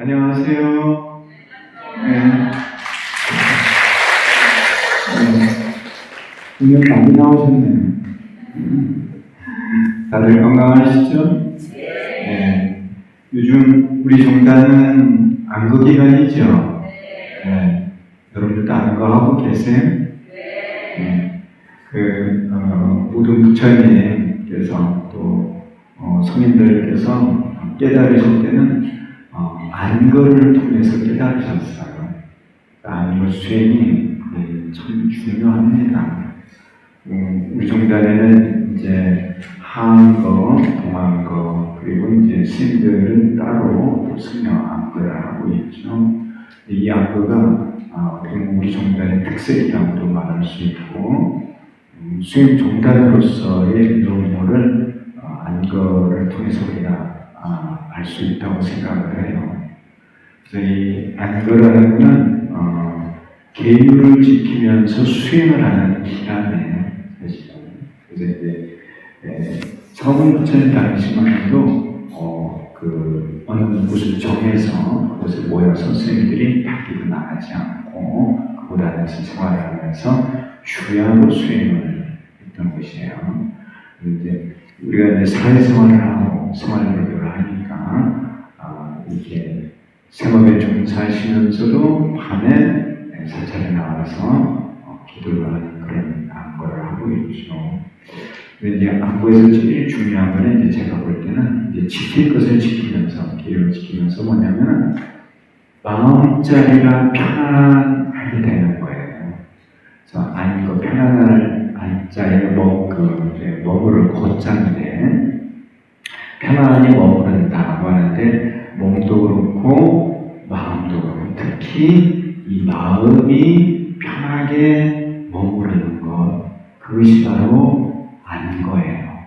안녕하세요. 네. 오늘 많이 나오셨네요. 다들 건강하시죠? 네. 요즘 우리 종단은 안거 기간이죠? 네. 여러분들도 안거하고 계세요? 네. 모든 부처님께서 또 성인들께서 깨달으실 때는 안거를 통해서 깨달으셨어요. 안거 수행이 참 중요합니다. 우리 종단에는 이제 하안거, 동안거, 그리고 이제 스님들은 따로 승려 안거를 하고 있죠. 이 안거가 우리 종단의 특색이라고도 말할 수 있고, 수행 종단으로서의 용어를 안거를 통해서 우리가 알 수 있다고 생각을 해요. 그래서 이 안거라는 것은 계율을 지키면서 수행을 하는 기간이에요. 그래서 이제 서문부처님 당시만 해도 어느 곳을 정해서 그곳에 모여서 스님들이 밖으로 나가지 않고 그곳 안에서 생활하면서 주야로 수행을 했던 것이에요. 이제 우리가 이제 사회생활을 하고 생활노력을 하니까 이렇게 생업에 종사하시면서도 밤에 사찰에 나와서 기도를 하는 그런 안거를 하고 있죠. 이제 안거에서 제일 중요한 거는 이제 제가 볼 때는 이제 지킬 것을 지키면서 계율을 지키면서 뭐냐면 마음자리가 편안하게 되는 거예요. 그래서 안거 편안한 안자리에 머무를 거장인데 편안히 머무른다고 하는데 몸도 그렇고 마음도 그렇고 특히 이 마음이 편하게 머무르는 것, 그것이 바로 안거예요.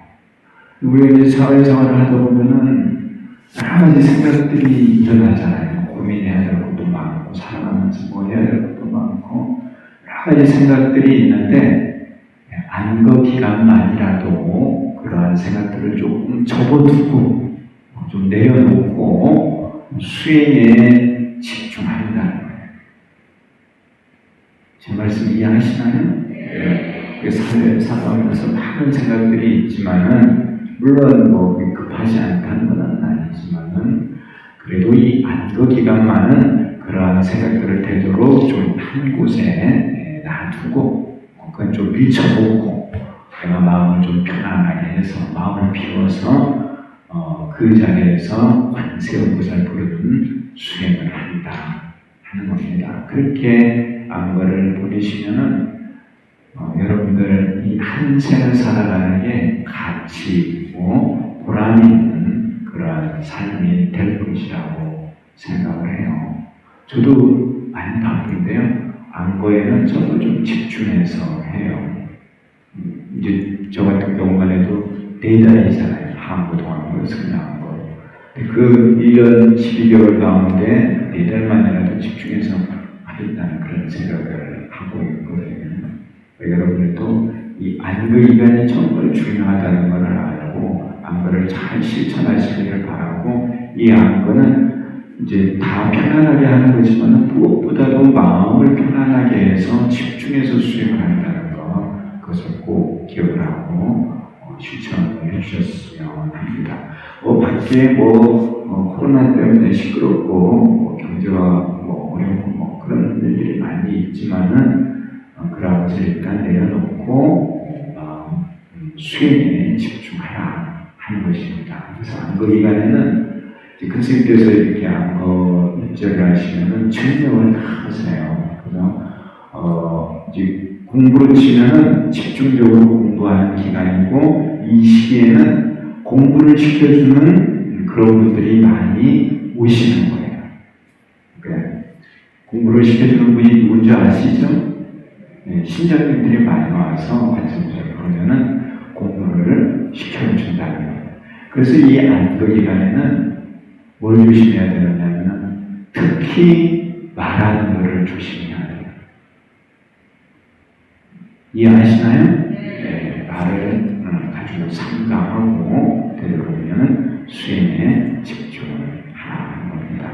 우리가 이제 사회생활을 하다 보면은 여러 가지 생각들이 일어나잖아요. 고민해야 될 것도 많고 살아가면서 뭐 해야 될 것도 많고 여러 가지 생각들이 있는데 안거 기간만이라도 그러한 생각들을 조금 접어두고 좀 내려놓고 수행에 집중한다는 거예요. 제 말씀 이해하시나요? 네. 살아가면서 많은 생각들이 있지만은 물론 급하지 않다는 건 아니지만은 그래도 이 안거 기간만은 그러한 생각들을 되도록 좀 한 곳에 놔두고 그건 좀 밀쳐보고 내가 마음을 좀 편안하게 해서 마음을 비워서 그 자리에서 관세음보살 부르는 수행을 한다 하는 겁니다. 그렇게 안거를 보내시면은 여러분들 이 한 생을 살아가는 게 가치 있고 보람이 있는 그러한 삶이 될 것이라고 생각을 해요. 저도 많이 바쁜데요. 안거에는 정말 좀 집중해서 해요. 이제 저 같은 경우만 해도 4달이잖아요. 하안거, 동안거, 승려안거. 그 1년 12개월 가운데 4달만이라도 집중해서 하겠다는 그런 생각을 하고 있거든요. 여러분들도 이 안거 기간이 정말 중요하다는 것을 알고 안거를 잘 실천하시기를 바라고, 이 안거는 이제 다 편안하게 하는 거지만 무엇보다도 마음을 편안하게 해서 집중해서 수행을 한다는 것, 그것을 꼭 기억을 하고 실천을 해주셨으면 합니다. 밖에 코로나 때문에 시끄럽고 경제가 어렵고 그런 일들이 많이 있지만은 그런 것을 일단 내려놓고 수행에 집중하라 하는 것입니다. 그래서 안거 기간에는 큰 스님께서 이렇게 안거 일절을 하시면은 청명을 하세요. 그래서 이제 공부로 치면은 집중적으로 공부하는 기간이고, 이 시기에는 공부를 시켜주는 그런 분들이 많이 오시는 거예요. 그러니까 공부를 시켜주는 분이 누군지 아시죠? 네, 신자님들이 많이 와서 관세음보살 부르면은 공부를 시켜준다는 거예요. 그래서 이 안거 기간에는 뭘 조심해야 되느냐면 특히 말하는 것을 조심해야 돼요. 이해하시나요? 네, 말을 아주 삼가하고 되도록이면 수행에 집중을 하는 겁니다.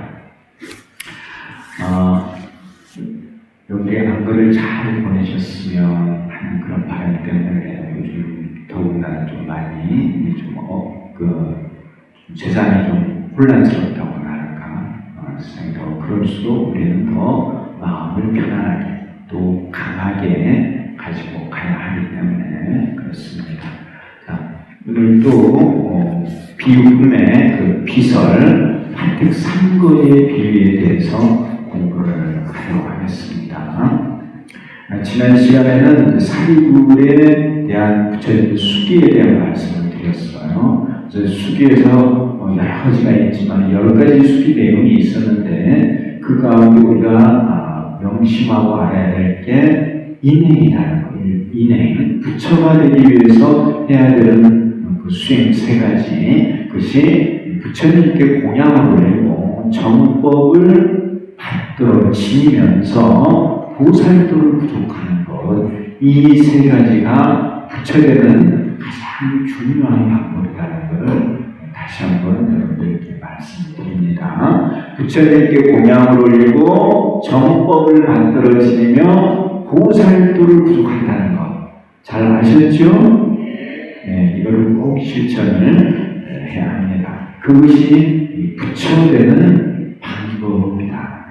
설교를 잘 보내셨으면 하는 그런 바람 때문에 요즘 더군다나 좀 많이 재산이 좀 혼란스럽다고나 할까, 세상이 더 그럴수록 우리는 더 마음을 편안하게 또 강하게 가지고 가야 하기 때문에 그렇습니다. 자, 오늘 또 비유품의 그 비설 화택 삼거의 비유에 대해서 공부를 하려고 하겠습니다. 지난 시간에는 사리굴에 대한 구체적인 수기에 대한 말씀을 드렸어요. 그래서 수기에서 여러 가지가 있지만 10가지 수기 내용이 있었는데 그 가운데 우리가 명심하고 알아야 될 게 인행이라는 거예요. 인행, 부처가 되기 위해서 해야 되는 그 수행 3가지. 그것이 부처님께 공양을 올리고 정법을 받들어 지니면서 보살도를 부족하는 것, 이 3가지가 부처되는 가장 중요한 방법이라는 것을 다시 한번 여러분들께 말씀드립니다. 부처님께 공양을 올리고 정법을 만들어 지니며 보살도를 부족한다는 것 잘 아셨죠? 네, 이거를 꼭 실천을 해야 합니다. 그것이 부처되는 방법입니다.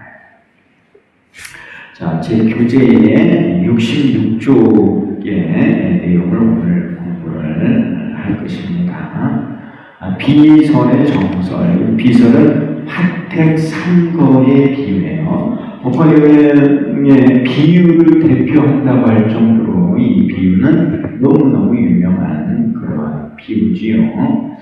자, 제 교재의 66쪽의 내용을 오늘 공부를 할 것입니다. 비설의 정설, 비설은 화택 삼거의 비유예요. 법화경의 비유를 대표한다고 할 정도로 이 비유는 너무너무 유명한 그런 비유지요.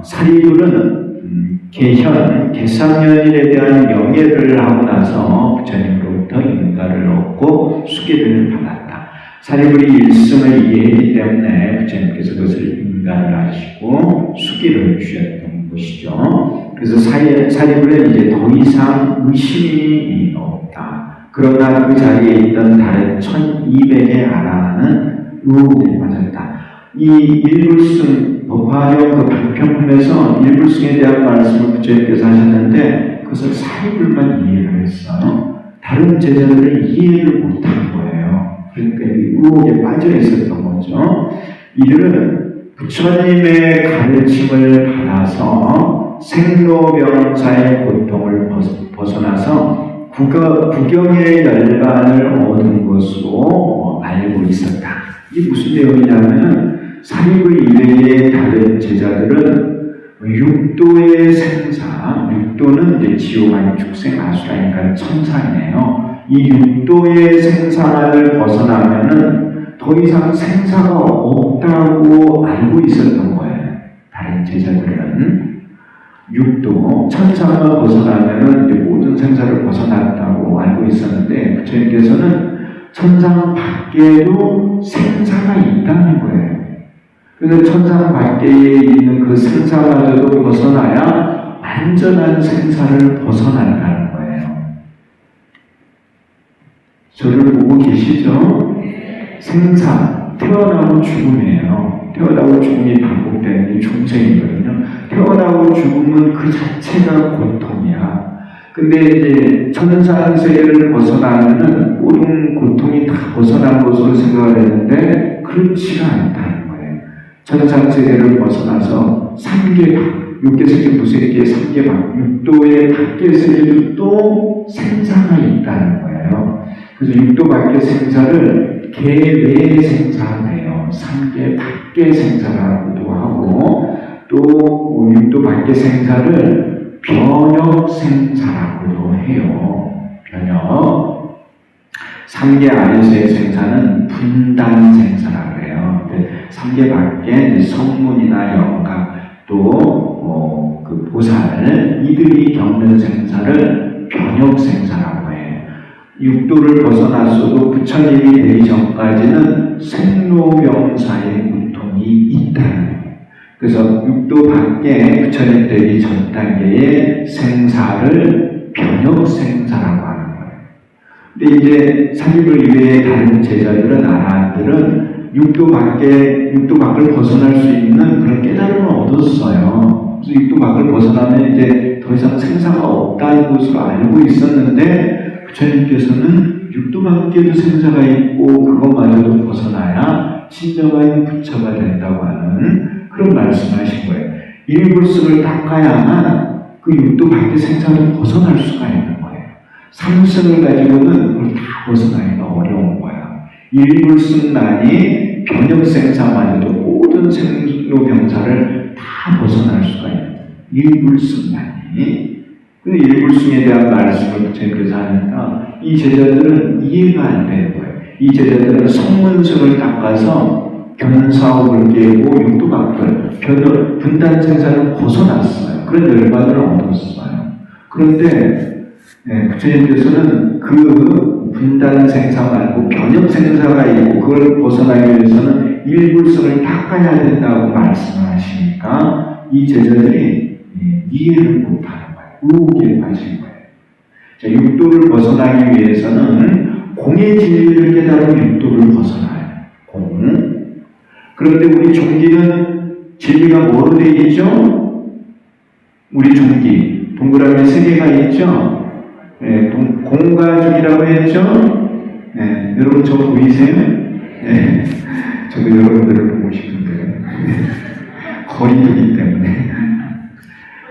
사리굴은 개상년일에 대한 명예를 하고 나서 부처님으로부터 인가를 얻고 수계를 받았다. 사리굴이 일승을 이해했기 때문에 부처님께서 그것을 인가를 하시고 수기를 주셨던 것이죠. 그래서 사리굴은 이제 더 이상 의심이 없다. 그러나 그 자리에 있던 다른 1200의 아라는 의혹에 빠졌다. 이 일불승, 법화경 그 방편문에서 일불승에 대한 말씀을 부처님께서 하셨는데 그것을 사리굴만 이해를 했어요. 다른 제자들은 이해를 못한 거예요. 그러니까 의혹에 빠져 있었던 거죠. 이들은 부처님의 가르침을 받아서 생로병사의 고통을 벗어나서 구경의 열반을 얻은 것으로 알고 있었다. 이게 무슨 내용이냐면 사리굴 이외의 다른 제자들은 육도의 생사, 육도는 이제 지옥 아닌 축생, 아수라, 인간, 천상이네요. 이 육도의 생사를 벗어나면은 더 이상 생사가 없다고 알고 있었던 거예요. 다른 제자들은 육도, 천상을 벗어나면은 이제 모든 생사를 벗어났다고 알고 있었는데 부처님께서는 천상 밖에도 생사가 있다는 거예요. 그래서 천상 밖에 있는 그 생사마저도 벗어나야 완전한 생사를 벗어난다는 거예요. 저를 보고 계시죠? 생사, 태어나고 죽음이에요. 태어나고 죽음이 반복되는 게 중생이거든요. 태어나고 죽음은 그 자체가 고통이야. 근데 이제 천상 세계를 벗어나면은 모든 고통이 다 벗어난 것으로 생각을 했는데 그렇지가 않다는 거예요. 천상 세계를 벗어나서 3계박, 육계세계, 무세계, 3계박, 육도의 밖의 세계도 또 생사가 있다는 거예요. 그래서 육도 밖의 생사를 개외의 생사래요. 3계 밖의 생사라고도 하고 또 육도 밖의 생사를 변역 생사라고도 해요. 변역. 3계 안에서의 생사는 분단 생사라고 해요. 3계 밖에 성문이나 영각 또 그 보살 이들이 겪는 생사를 변역 생사라고 해요. 육도를 벗어났어도 부처님이 되기 전까지는 생로병사의 고통이 있다는 거예요. 그래서 육도 밖에 부처님 되기 전 단계의 생사를 변역 생사라고 하는 거예요. 근데 이제 사리굴 이외의 다른 제자들은 아라한들은 육도 밖을 벗어날 수 있는 그런 깨달음을 얻었어요. 그래서 육도 밖을 벗어나면 이제 더 이상 생사가 없다는 것으로 알고 있었는데 부처님께서는 육도 밖에도 생사가 있고 그것마저도 벗어나야 진정한 부처가 된다고 하는 그런 말씀을 하신 거예요. 일불승을 닦아야만 그 육도 밖의 생사를 벗어날 수가 있는 거예요. 삼승을 가지고는 그걸 다 벗어나기가 어려운 거야. 일불승난이 변역생사마저도 모든 생로병사를 다 벗어날 수가 있는 거예요. 일불승난이. 근데 일불승에 대한 말씀을 부처님께서 하니까 이 제자들은 이해가 안 되는 거예요. 이 제자들은 성문승을 닦아서 견사옥을 깨고 육도 밖을 분단 생사를 벗어났어요. 그런 열반을 얻었어요. 그런데 부처님께서는 그 분단 생사 말고 변역 생사가 있고 그걸 벗어나기 위해서는 일불승을 닦아야 된다고 말씀을 하시니까 이 제자들이 이해를 못하는 거예요. 의혹에 빠진 거예요. 자, 육도를 벗어나기 위해서는 공의 진리를 깨달은 육도를 벗어나요. 공. 그런데 우리 종기는 진리가 뭐로 되어 있죠? 우리 종기 동그라미 3개가 있죠? 공과 중이라고 했죠? 여러분 저 보이세요? 저도 여러분들을 보고 싶은데 거리두기 때문에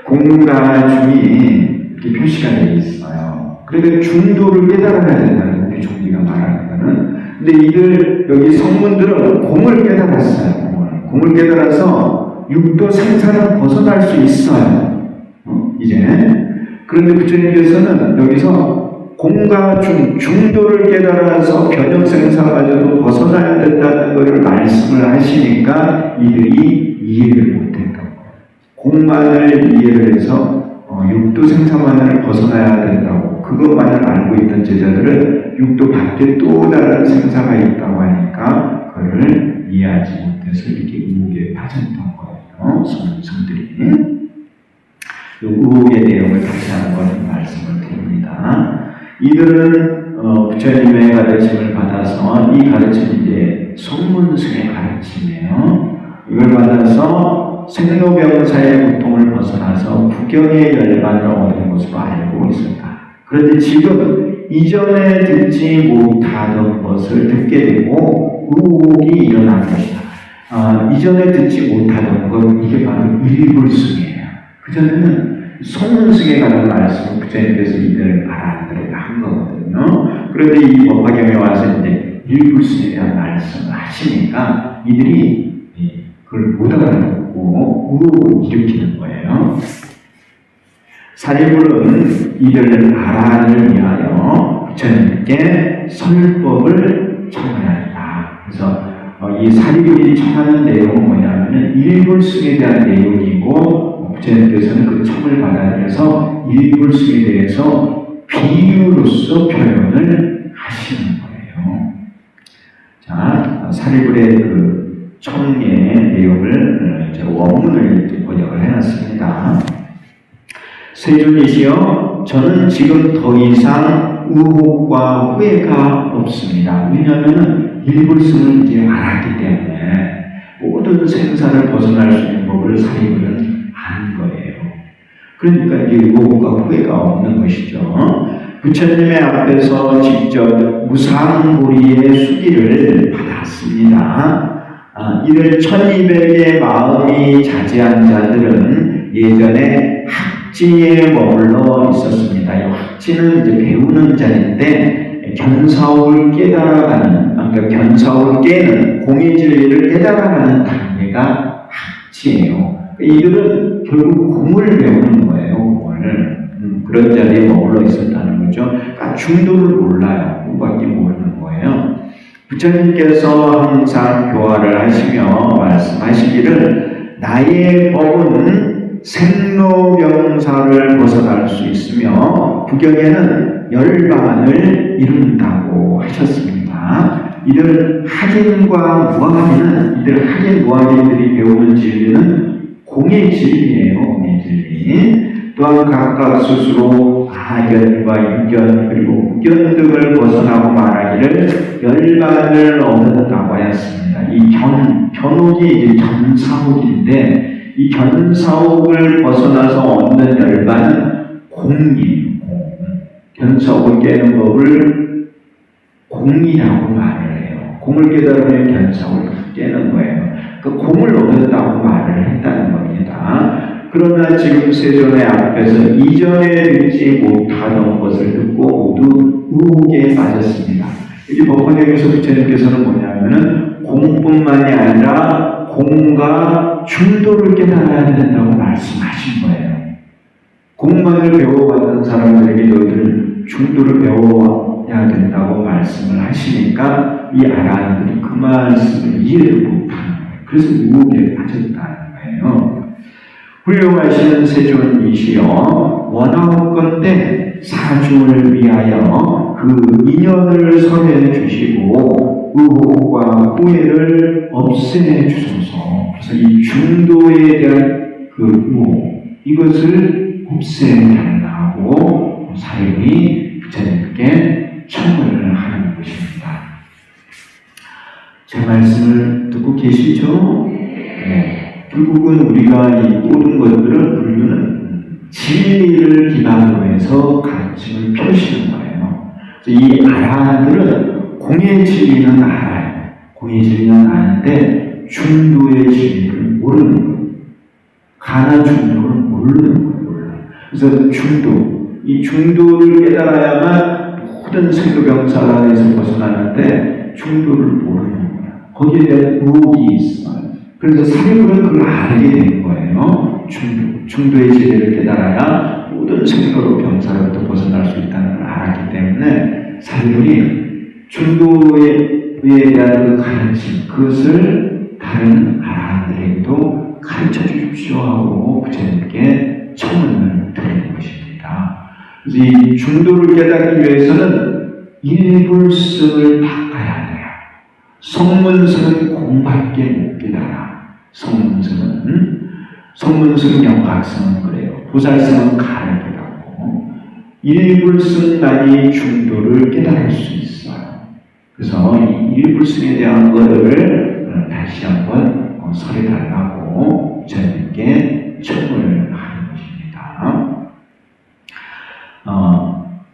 공과 중이 이렇게 표시가 되어 있어요. 그러니까 중도를 깨달아야 된다는 우리 종기가 말하는 거는. 근데 이들 여기 성문들은 공을 깨달았어요. 공을 깨달아서 육도 생사를 벗어날 수 있어요. 이제. 그런데 부처님께서는 여기서 공과 중도를 깨달아서 변역생사마저도 벗어나야 된다는 것을 말씀을 하시니까 이들이 이해를 못했던 거예요. 공만을 이해를 해서 육도 생사만을 벗어나야 된다고 그것만을 알고 있던 제자들은 육도 밖에 또 다른 생사가 있다고 하니까 그걸 이해하지 못해서 이렇게 의혹에 빠졌던 거예요. 성들이. 의혹의 내용을 다시 한번 말씀을 드립니다. 이들은 부처님의 가르침을 받아서 이 가르침이 이제 성문승의 가르침이에요. 이걸 받아서 생로병사의 고통을 벗어나서 구경의 열반을 얻은 것으로 알고 있었다. 그런데 지금 이전에 듣지 못하던 것을 듣게 되고 의혹이 일어난 것이다. 이전에 듣지 못하던 것, 이게 바로 일불승이에요. 그전에는 성문승에 관한 말씀을 부처님께서 이들 아라한들에게 한 거거든요. 그런데 이 법화경에 와서 이제 일불승에 대한 말씀을 하시니까 이들이 그걸 못 알아듣고 의혹을 일으키는 거예요. 사리불은 이들 아라한을 위하여 부처님께 설법을 청하였다. 그래서 이 사리불이 청하는 내용은 뭐냐면 일불승에 대한 내용이고 부처님께서는 그 청을 받아들여서 일불승에 대해서 비유로서 표현을 하시는 거예요. 자, 사리불의 그 청의 내용을 원문을 이렇게 번역을 해놨습니다. 세존이시여, 저는 지금 더 이상 의혹과 후회가 없습니다. 왜냐하면 일불승을 이제 알았기 때문에 모든 생사를 벗어날 수 있는 법을 사리불은 아는 거예요. 그러니까 이게 의혹과 후회가 없는 것이죠. 부처님의 앞에서 직접 무상보리의 수기를 받았습니다. 이를 1200의 마음이 자제한 자들은 예전에 학지에 머물러 있었습니다. 이 학지는 이제 배우는 자리인데 견사옥을 깨달아가는, 그러니까 견사옥을 깨는 공의 진리를 깨달아가는 단계가 학지예요. 이들은 결국 공을 배우는 거예요. 공을. 그런 자리에 머물러 있었다는 거죠. 그러니까 중도를 몰라요. 공밖에 모르는 거예요. 부처님께서 항상 교화를 하시며 말씀하시기를 나의 법은 생로병사를 벗어날 수 있으며 구경에는 열반을 이룬다고 하셨습니다. 이들 학인과 무학인은 이들 학인 무학인들이 배우는 진리는 공의 진리예요. 공의 진리. 또한 각각 스스로 하견과 유견 그리고 무견 등을 벗어나고 말하기를 열반을 얻었다고 하였습니다. 이 견옥이 이제 견사옥인데 이 견사옥을 벗어나서 얻는 열반은 공이에요. 견사옥을 깨는 법을 공이라고 말을 해요. 공을 깨달으면 견성을 깨는 거예요. 그 공을 얻었다고 말을 했다는 겁니다. 그러나 지금 세존의 앞에서 이전에 듣지 못하던 것을 듣고 모두 의혹에 빠졌습니다. 이 법화경에서 부처님께서는 뭐냐면은 공뿐만이 아니라 공과 중도를 깨달아야 된다고 말씀하신 거예요. 공만을 배워왔는 사람들에게 너희들 중도를 배워야 된다고 말씀을 하시니까 이 아라한들이 그 말씀을 이해를 못하는 거예요. 그래서 의혹에 빠졌다는 거예요. 훌륭하신 세존이시여 원하건대 사주를 위하여 그 인연을 설해 주시고 의혹과 후회를 없애 주소서. 그래서 이 중도에 대한 그 의혹 이것을 없애달라고 사람이 부처님께 청을 하는 것입니다. 제 말씀을 듣고 계시죠? 네. 결국은 우리가 이 모든 것들을 불교는 진리를 기반으로 해서 가르침을 펴시는 거예요. 이 아라한들은 공의 진리는 알아요. 공의 진리는 아는데 중도의 진리를 모르는 거예요. 가나 중도를 모르는 거예요. 그래서 이 중도를 깨달아야만 모든 생로병사에서 벗어나는데 중도를 모르는 거예요. 거기에 대한 의혹이 있어요. 그래서 사리불은 그걸 알게 된 거예요. 중도의 진리를 깨달아야 모든 생로로 병사로부터 벗어날 수 있다는 걸 알았기 때문에 사리불이 중도에 대한 그 가르침, 그것을 다른 아라한들에게도 가르쳐 주십시오 하고 부처님께 청을 드리는 것입니다. 그래서 이 중도를 깨닫기 위해서는 일불승을 바꿔야 돼요. 성문승은 공밖에 못 깨달아. 성문승은 영각승은 그래요. 보살승은 가를 깨닫고 일불승만이 중도를 깨달을 수 있어요. 그래서 이 일불승에 대한 것을 다시 한번 설해달라고 부처님께 청을 하는 것입니다.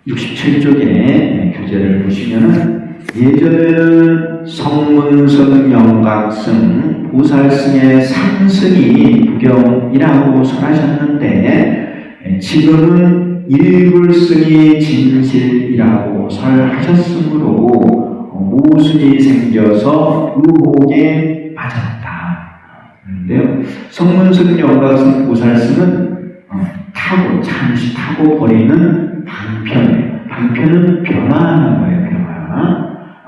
67쪽의 교재를 보시면은 예전에는 성문승, 영각승, 보살승의 상승이 부경이라고 설하셨는데 지금은 일불승이 진실이라고 설하셨으므로 모순이 생겨서 의혹에 빠졌다. 그런데요, 성문승, 영각승, 보살승은 잠시 타고 버리는 방편이에요. 방편은 변화하는 거예요.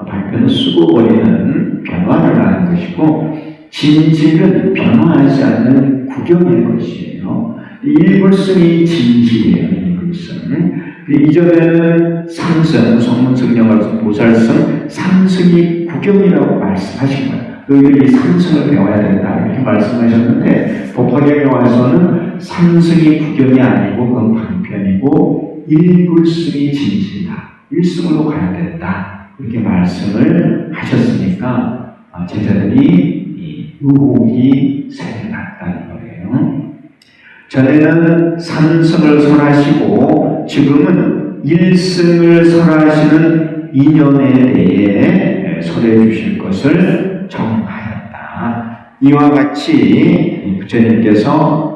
방편은 쓰고 버리는 변화를 하는 것이고 진실은 변화하지 않는 구경의 것이에요. 일불승이 진실이에요. 일불승. 이전에는 상승, 성문승, 영각승, 보살승, 상승이 구경이라고 말씀하신 거예요. 너희들이 상승을 배워야 된다 이렇게 말씀하셨는데 법화경에 와서는 상승이 구경이 아니고 그건 방편이고 일불승이 진실이다. 일승으로 가야 된다. 이렇게 말씀을 하셨으니까 제자들이 의혹이 생겨났다는 거예요. 전에는 삼승을 설하시고 지금은 일승을 설하시는 인연에 대해 설해 주실 것을 정하였다. 이와 같이 부처님께서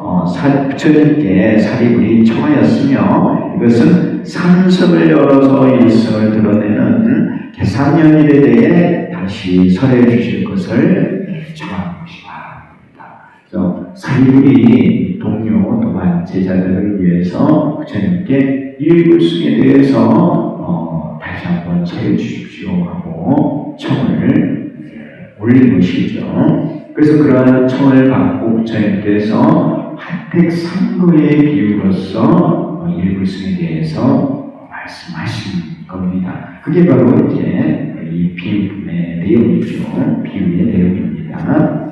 부처님께 사리불이 청하였으며 이것은 삼승을 열어서 일승을 드러내는 개삼년일에 대해 다시 설해 주실 것을 정한 것이다. 그래서 사리불이 동료 또한 제자들을 위해서 부처님께 일불승에 대해서 다시 한번 설해 주십시오 하고 청을 올린 것이죠. 그래서 그러한 청을 받고 부처님께서 화택상거에 비유로서 일불승에 대해서 말씀하신 겁니다. 그게 바로 이제 이 비유의 내용이죠. 비유의 내용입니다.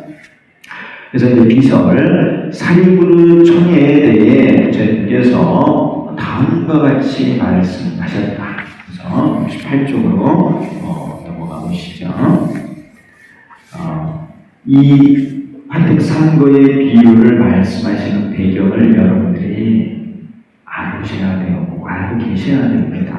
그래서 이제 비설 사리불의 청에 대해 부처님께서 다음과 같이 말씀하셨다. 그래서 68쪽으로 넘어가 보시죠. 이 화택상거의 비유를 말씀하시는 배경을 여러분들이 알으셔야 되고 알고 계셔야 됩니다.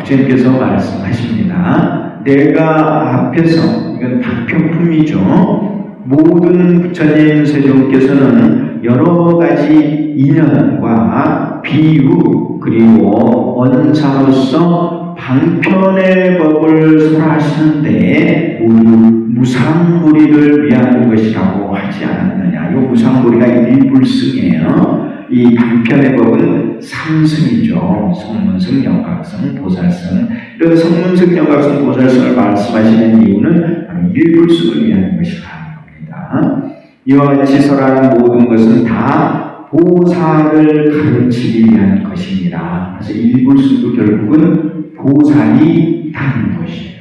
부처님께서 말씀하십니다. 내가 앞에서, 이건 단편품이죠. 모든 부처님 세종께서는 여러 가지 인연과 비유 그리고 원사로서 방편의 법을 설하시는데 무상무리를 위한 것이라고 하지 않았느냐. 이 무상무리가 일불승이에요. 이 방편의 법은 삼승이죠. 성문승, 영각승, 보살승. 이런 성문승, 영각승, 보살승을 말씀하시는 이유는 바로 일불승을 위한 것이라는 겁니다. 이와 같이 설하는 모든 것은 다 보살을 가르치기 위한 것입니다. 그래서 일불승도 결국은 보살이 다는 것이에요.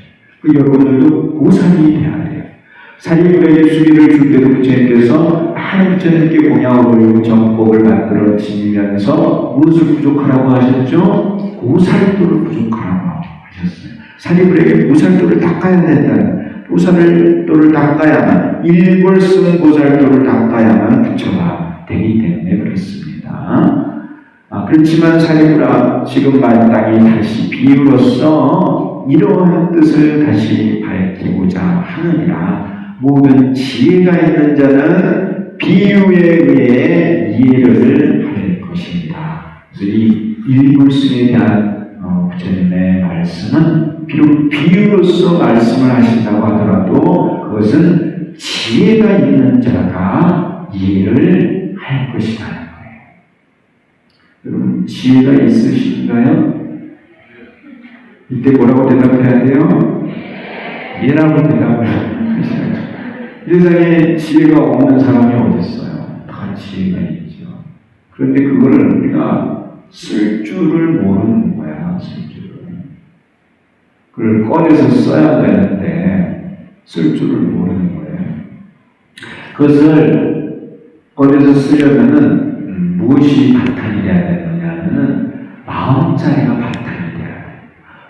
여러분들도 보살이 돼야 돼요. 사리불에게 수리를 줄 때도 부처님께서 많은 부처님께 공양을 올리고 정법을 만들어 지니면서 무엇을 부족하라고 하셨죠? 보살도를 부족하라고 하셨어요. 사리불에게 보살도를 닦아야 된다는, 보살도를 닦아야만, 일불승 보살도를 닦아야만 부처가 되기 때문에 그렇습니다. 그렇지만 사리불아, 지금 마땅히 다시 비유로서 이러한 뜻을 다시 밝히고자 하느니라. 모든 지혜가 있는 자는 비유에 의해 이해를 할 것입니다. 그래서 이 일불승에 대한 부처님의 말씀은 비록 비유로서 말씀을 하신다고 하더라도 그것은 지혜가 있는 자가 이해를 할 것이라는 거예요. 여러분, 지혜가 있으신가요? 이때 뭐라고 대답해야 돼요? 예라고 대답을 하셔야죠. 이 세상에 지혜가 없는 사람이 어디 있어요? 다 지혜가 있죠. 그런데 그거를 우리가 쓸 줄을 모르는 거야, 쓸 줄을. 그걸 꺼내서 써야 되는데 쓸 줄을 모르는 거예요. 그것을 꺼내서 쓰려면은 무엇이 바탕이 돼야 되느냐는 마음자리가 바탕이 돼야 돼요.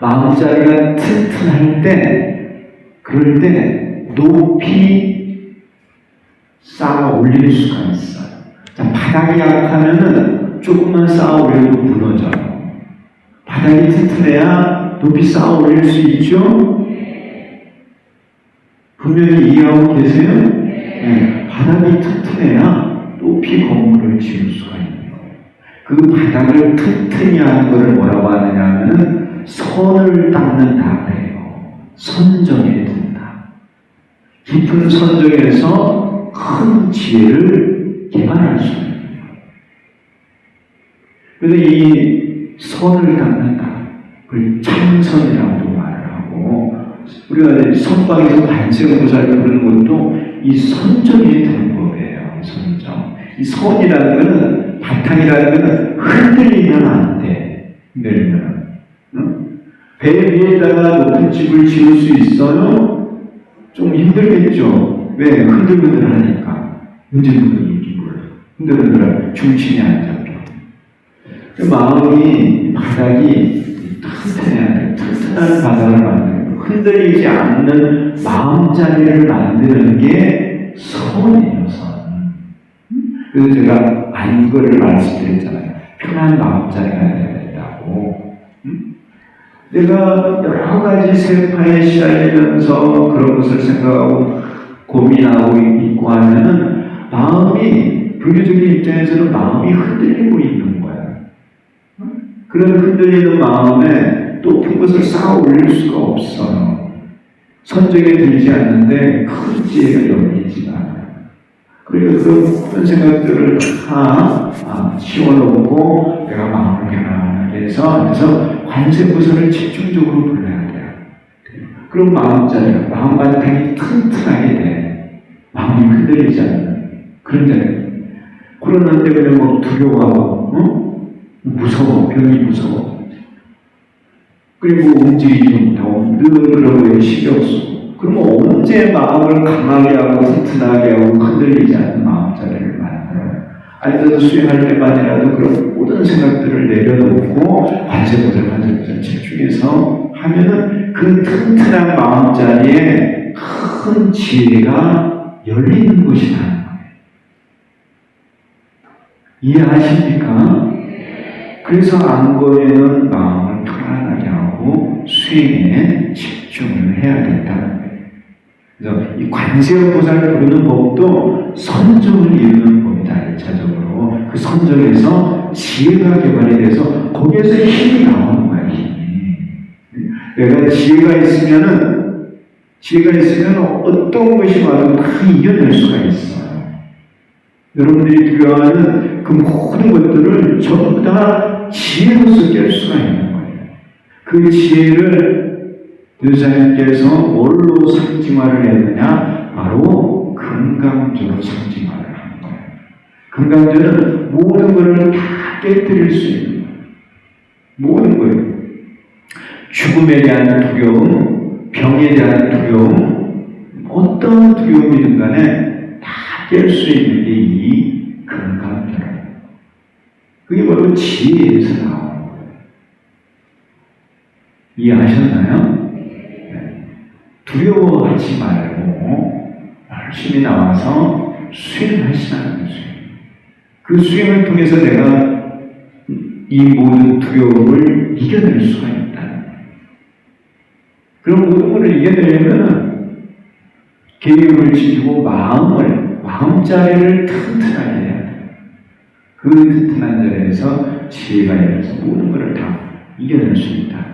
마음자리가 튼튼할 때, 그럴 때 높이 쌓아 올릴 수가 있어요. 자, 바닥이 약하면은 조금만 쌓아 올려도 무너져요. 바닥이 튼튼해야 높이 쌓아 올릴 수 있죠? 분명히 이해하고 계세요? 네. 바닥이 튼튼해야 높이 건물을 지을 수가 있는 거예요. 그 바닥을 튼튼히 하는 것을 뭐라고 하느냐 하면 선을 닦는다 그래요. 선정에 든다. 깊은 선정에서 큰 지혜를 개발할 수 있는 거예요. 그래서 이 선을 닦는다. 그걸 참선이라고도 말을 하고, 우리가 선방에서 관세음보살을 부르는 것도 이 선정에 드는 법이에요. 선정. 이 선이라는 것은, 바탕이라는 것은 흔들리면 안 돼. 흔들리면. 배 위에다가 높은 집을 지을 수 있어요? 좀 힘들겠죠. 왜? 흔들흔들하니까. 흔들흔들인지 몰라. 흔들흔들하면 중심이 안 잡혀. 그 마음이, 바닥이 튼튼해야 돼. 튼튼한 바닥을 만드는 거. 흔들리지 않는 마음자리를 만드는 게 선이에요, 선. 그래서 제가 안거를 말씀드렸잖아요. 편한 마음자리가 돼야 된다고. 내가 여러 가지 세파에 시달리면서 그런 것을 생각하고 고민하고 있고 하면은 마음이, 불교적인 입장에서는 마음이 흔들리고 있는 거야. 그런 흔들리는 마음에 높은 것을 쌓아 올릴 수가 없어요. 선정에 들지 않는데 큰 지혜가 열리지가 않아요. 그리고 그런 생각들을 다 지워놓고 내가 마음을 편안하게 해서 관세음보살을 집중적으로 불러야 돼요. 그럼 마음자리가, 마음 바탕이 튼튼하게 돼. 마음이 흔들리지 않는 그런 자리. 그러는데 그냥 뭐 두려워하고, 무서워, 병이 무서워. 그리고 움직이지 못하고 늘 그런 거에 신경 쓰고. 그러면 언제 마음을 강하게 하고 튼튼하게 하고 흔들리지 않는 마음자리를 만들어요. 앉아서 수행할 때만이라도 그런 모든 생각들을 내려놓고 관세음보살 집중해서 하면은 그 튼튼한 마음자리에 큰 지혜가 열리는 것이라는 거예요. 이해하십니까? 그래서 안거에는 마음을 편안하게 하고 바로 수행에 집중을 해야 된다는 거예요. 그래서 이 관세음보살을 부르는 법도 선정을 이루는 법이다. 1차적으로 그 선정에서 지혜가 개발이 돼서 거기에서 힘이 나오는 거야. 힘이. 내가 지혜가 있으면 어떤 것이 와도 다 이겨낼 수가 있어요. 여러분들이 두려워하는 그 모든 것들을 전부 다 지혜로서 깰 수가 있는 거예요. 그 지혜를 유사님께서 뭘로 상징화를 했느냐? 바로 금강조로 상징화를 한 거예요. 금강조는 모든 것을 다 깨뜨릴 수 있는 거예요. 모든 거예요. 죽음에 대한 두려움, 병에 대한 두려움, 어떤 두려움이든 간에 다 깰 수 있는 게 이 금강조예요. 그게 바로 지혜에서 나오는 거예요. 이해하셨나요? 두려워하지 말고 열심히 나와서 수행하시라는 거죠. 그 수행을 통해서 내가 이 모든 두려움을 이겨낼 수가 있다는 거예요. 그런 모든 것을 이겨내려면 계율을 지키고 마음자리를 튼튼하게 해야 돼요. 그 튼튼한 자리에서 지혜가 일어나서 모든 것을 다 이겨낼 수 있다.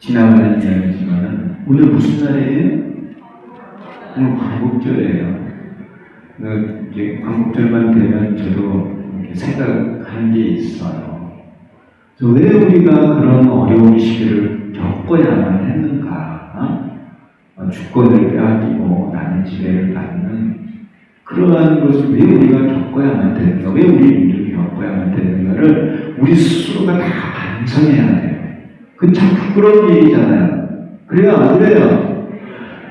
지나가는 이야기지만 오늘 무슨 날이에요? 오늘 광복절이에요. 이제 광복절만 되면 저도 이렇게 생각하는 게 있어요. 왜 우리가 그런 어려운 시기를 겪어야만 했는가? 주권을 빼앗기고 나는 지배를 받는 그러한 것을 왜 우리가 겪어야만 되는가? 왜 우리 민족이 겪어야만 되는가를 우리 스스로가 다 반성해야 돼요. 그건 참 부끄러운 일이잖아요. 그래요, 안 그래요?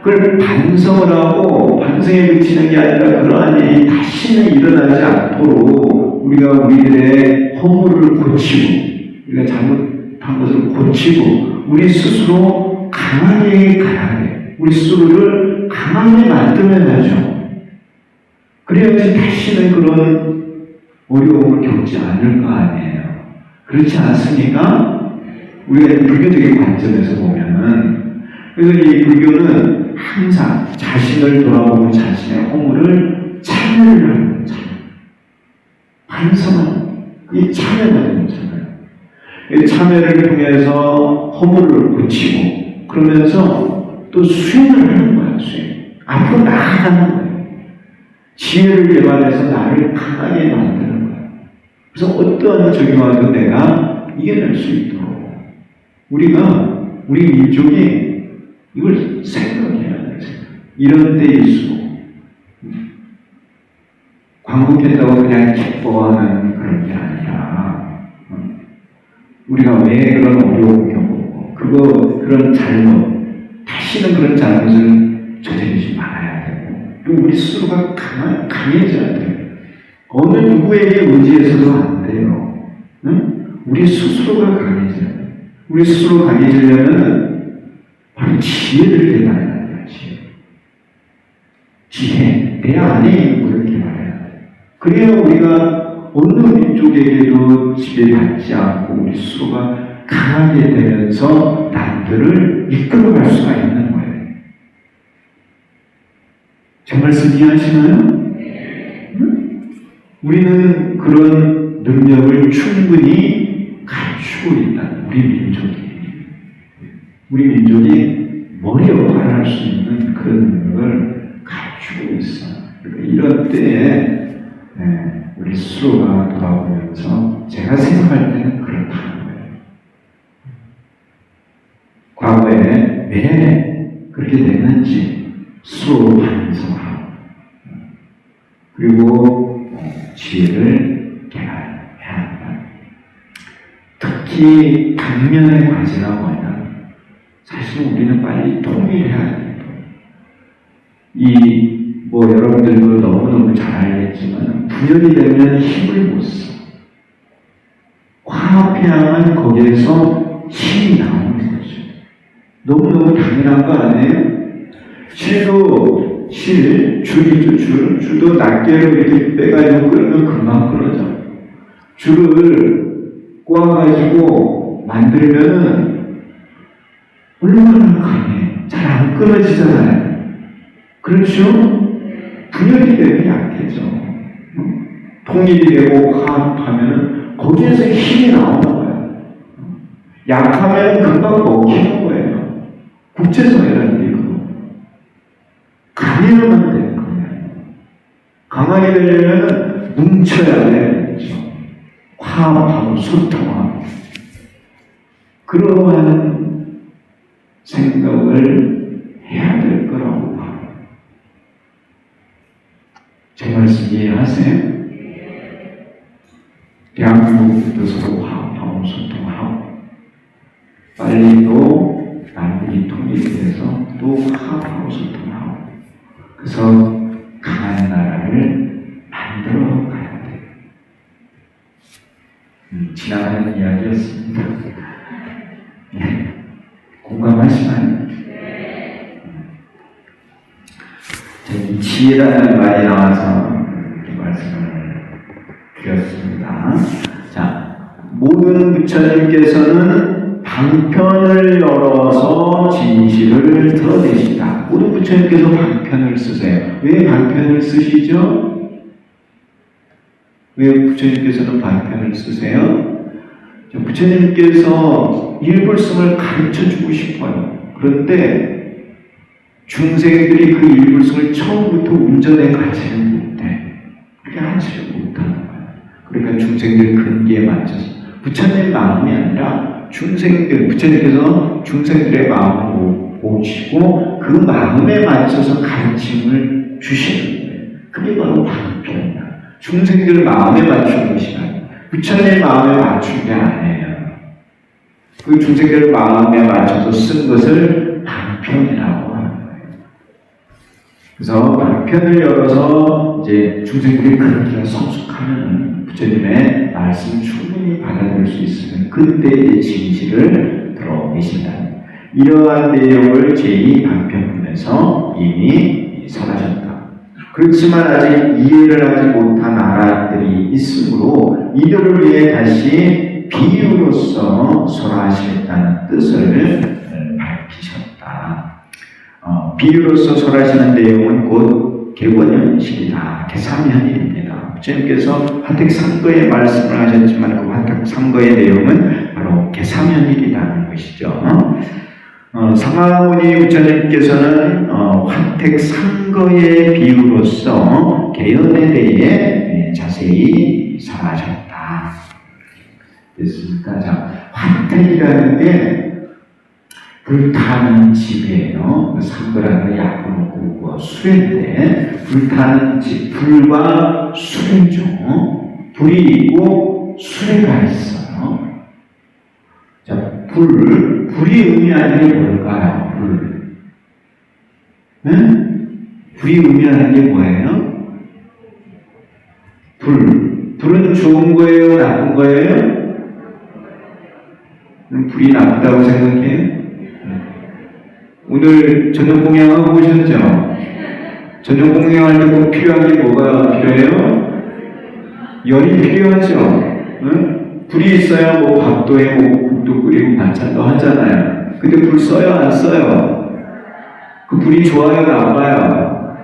그걸 반성을 하고 반성에 그치는 게 아니라 그러한 일이 다시는 일어나지 않도록 우리가 우리들의 허물을 고치고 우리가 잘못한 것을 고치고 우리 스스로 강하게 가야 돼. 우리 스스로를 강하게 만들어야죠. 그래야지 다시는 그런 어려움을 겪지 않을 거 아니에요. 그렇지 않습니까? 우리가 불교적인 관점에서 보면은, 그래서 이 불교는 항상 자신을 돌아보고 자신의 허물을 참여를 하는 거잖아요. 반성하는 이 참여가 되잖아요. 이 참여를 통해서 허물을 고치고, 그러면서 또 수행을 하는 거야, 수행. 앞으로 나아가는 거예요. 지혜를 개발해서 나를 강하게 만드는 거예요. 그래서 어떠한 적이 와도 내가 이겨낼 수 있도록. 우리 민족이 이걸 생각해야 돼요. 이런 때일수록 광복했다고 그냥 기뻐하는 그런 게 아니라 우리가 왜 그런 어려움을 겪고 그런 잘못 다시는 그런 잘못을 저지르지 말아야 되고 또 우리 스스로가 강해져야 돼요. 어느 누구에게 의지해서도 안 돼요. 우리 스스로가 강해져야 돼요. 우리 스스로 강해지려면 바로 지혜를 개발해야 돼요. 지혜. 내 안에 있는 것을 개발해야 돼요. 그래야 우리가 어느 민족에게도 지배받지 않고 우리 스스로가 강하게 되면서 남들을 이끌어갈 수가 있는 거예요. 제 말씀 이해하시나요? 우리는 그런 능력을 충분히 갖추고 있다. 우리 민족이 머리 역할을 할 수 있는 그런 능력을 갖추고 있어. 그러니까 이런 때에 우리 스스로가 돌아보면서 제가 생각할 때는 그렇다는 거예요. 과거에 왜 그렇게 됐는지 스스로 반성하고 그리고 지혜를 개발해야 한다. 특히 당면의 과제가 뭐냐? 사실 우리는 빨리 통일해야 돼요. 여러분들도 너무너무 잘 알겠지만 분열이 되면 힘을 못 써. 화합해야만 거기에서 힘이 나오는 거죠. 너무너무 당연한 거 아니에요? 줄도 낱개로 이렇게 빼가지고 끓으면 금방 끓어져. 줄을 꼬아가지고 만들면은 얼마나 강해. 잘 안 끊어지잖아요. 그렇죠? 분열이 되면 약해져. 통일이 되고 화합하면은 거기에서 힘이 나오는 거예요. 약하면 금방 먹히는 거예요. 국제사회라는 게 그거. 강해야만 되는 거예요. 강하게 되려면 뭉쳐야 돼요. 화합하고 소통하고. 그러한 생각을 해야 될 거라고 봐요. 제 말씀 이해하세요? 대한민국도 서로 화합하고 소통하고 빨리 또 남북이 통일이 돼서 또 화합하고 소통하고 그래서 강한 나라를 만들어 가야 돼요. 지나가는 이야기였습니다. 네. 공감하시나요? 이 지혜라는 말이 나와서 이렇게 말씀을 드렸습니다. 자, 모든 부처님께서는 방편을 열어서 진실을 드러내신다. 모든 부처님께서 방편을 쓰세요. 왜 방편을 쓰시죠? 왜 부처님께서는 방편을 쓰세요? 부처님께서 일불성을 가르쳐주고 싶어요. 그런데 중생들이 그 일불성을 처음부터 운전해 가지는 못해. 그렇게 하지를 못하는 거예요. 그러니까 중생들 근기에 맞춰서 부처님 마음이 아니라 중생들, 부처님께서 중생들의 마음을 보시고 그 마음에 맞춰서 가르침을 주시는 거예요. 그게 바로 방편이야. 중생들 마음에 맞춘 것이 아니에요. 부처님 마음에 맞춘 게 아니에요. 그 중생들 마음에 맞춰서 쓴 것을 방편이라고 하는 거예요. 그래서 방편을 열어서 이제 중생들이 그렇게 성숙하면 부처님의 말씀 충분히 받아들일 수 있으면 그때 이제 진실을 들어내신다. 이러한 내용을 제2방편문에서 이미 설하셨다. 그렇지만 아직 이해를 하지 못한 나라들이 있으므로 이들을 위해 다시 비유로서 설하시겠다는 뜻을 밝히셨다. 비유로서 설하시는 내용은 곧 개원현실이다. 개삼현일입니다. 부처님께서 화택상거의 말씀을 하셨지만 그 화택상거의 내용은 바로 개삼현일이라는 것이죠. 상하모니 부처님께서는 화택상거의 비유로서 개연에 대해 자세히 설하셨다. 됐습니까? 자, 화택이라는 게 불타는 집이에요. 상거라는 약을 먹고 수레인데 불타는 집, 불과 수레죠. 불이 있고 수레가 있어요. 자, 불이 의미하는 게 뭘까요? 불. 네? 불이 의미하는 게 뭐예요? 불은 좋은 거예요? 나쁜 거예요? 불이 나쁘다고 생각해요? 오늘 저녁 공양하고 오셨죠? 저녁 공양할 때 꼭 필요한 게 뭐가 필요해요? 열이 필요하죠? 응? 불이 있어야 뭐 밥도 해 먹고 국도 끓이고 반찬도 하잖아요. 근데 불 써요? 안 써요? 그 불이 좋아요? 나빠요?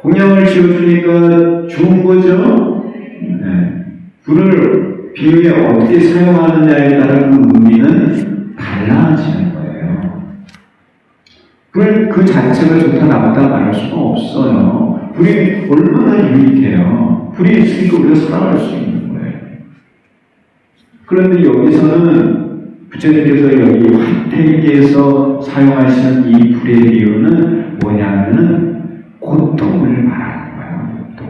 공양을 지어주니까 좋은 거죠? 네. 불을 비유에 어떻게 사용하느냐에 따라 그 의미는 달라지는 거예요. 그 자체가 좋다 나쁘다 말할 수가 없어요. 불이 얼마나 유익해요. 불이 있으니까 우리가 살아갈 수 있는 거예요. 그런데 여기서는 부처님께서 여기 화택에서 사용하시는 이 불의 비유는 뭐냐면은 고통을 말하는 거예요. 고통.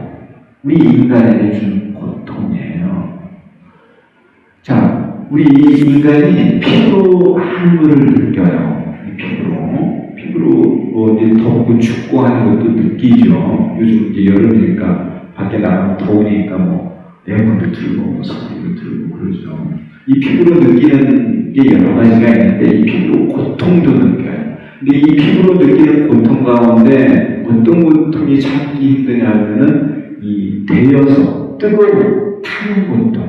우리 인간에게 준 고통이에요. 자, 우리 인간이 피부로 한물을 느껴요. 피부로 뭐 이제 덥고 춥고 하는 것도 느끼죠. 요즘 이제 여름이니까 밖에 나가면 더우니까 뭐 에어컨도 틀고 뭐 선풍기도 틀고 그러죠. 이 피부로 느끼는 게 여러 가지가 있는데 이 피부로 고통도 느껴요. 근데 이 피부로 느끼는 고통 가운데 어떤 고통이 참기 힘드냐면은 이 데여서 뜨거운 타는 고통.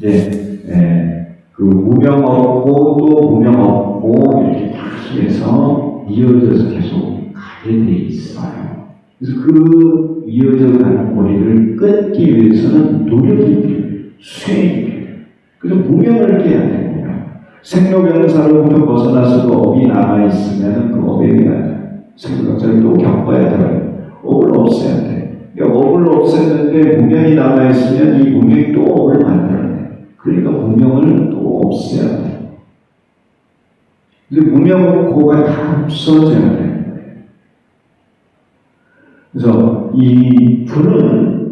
이제 그 무명 없고 또 무명 없고 이렇게 계속해서 이어져서 계속 가게 돼 있어요. 그래서 그 이어져 가는 고리를 끊기 위해서는 노력이 필요해요. 수행이 필요해요. 그래서 무명을 깨야 되고요. 생로병사로부터 벗어나서 그 업이 남아있으면 그 업에 대한 생로병사를 또 겪어야 돼요. 업을 없애야 돼. 그러니까 업을 없앴는데 무명이 남아있으면 이 무명이 또 업을 만들어야 돼. 그러니까 무명을 또 없애야 돼. 근데 무명고가 다 없어져야 돼. 그래서 이 불은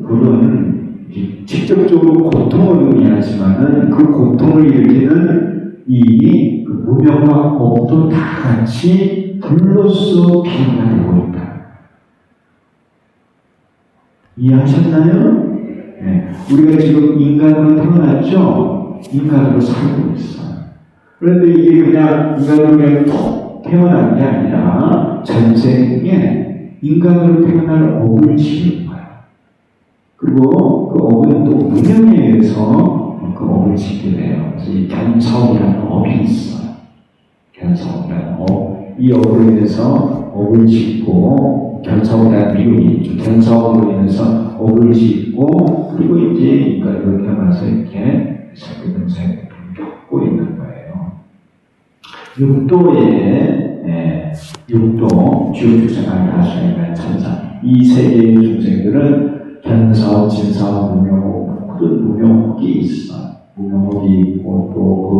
직접적으로 고통을 의미하지만은 그 고통을 일으키는 이 무명과 업도 다 같이 불로서 비유되고 있다. 이해하셨나요? 네. 우리가 지금 인간으로 태어났죠? 인간으로 살고 있어요. 그런데 이게 그냥 인간으로 그냥 툭 태어난 게 아니라 전생에 인간으로 태어날 업을 지은 거예요. 그리고 그 업은 또 무명에 의해서 그 업을 짓게 돼요. 그래서 이 견성이라는 업이 있어요. 견성이라는 업. 이 업으로 인해서 업을 짓고, 견성이라는 미움이 있죠. 견성으로 인해서 업을 짓고, 그리고 이제 인간으로 태어나서 이렇게 생명생을 겪고 있는 거예요. 육도, 지옥주생하게 하시는 천사. 이 세 개의 중생들은 견성, 진성, 무명옥, 모든 무명옥이 있어. 무명옥이 있고, 또 그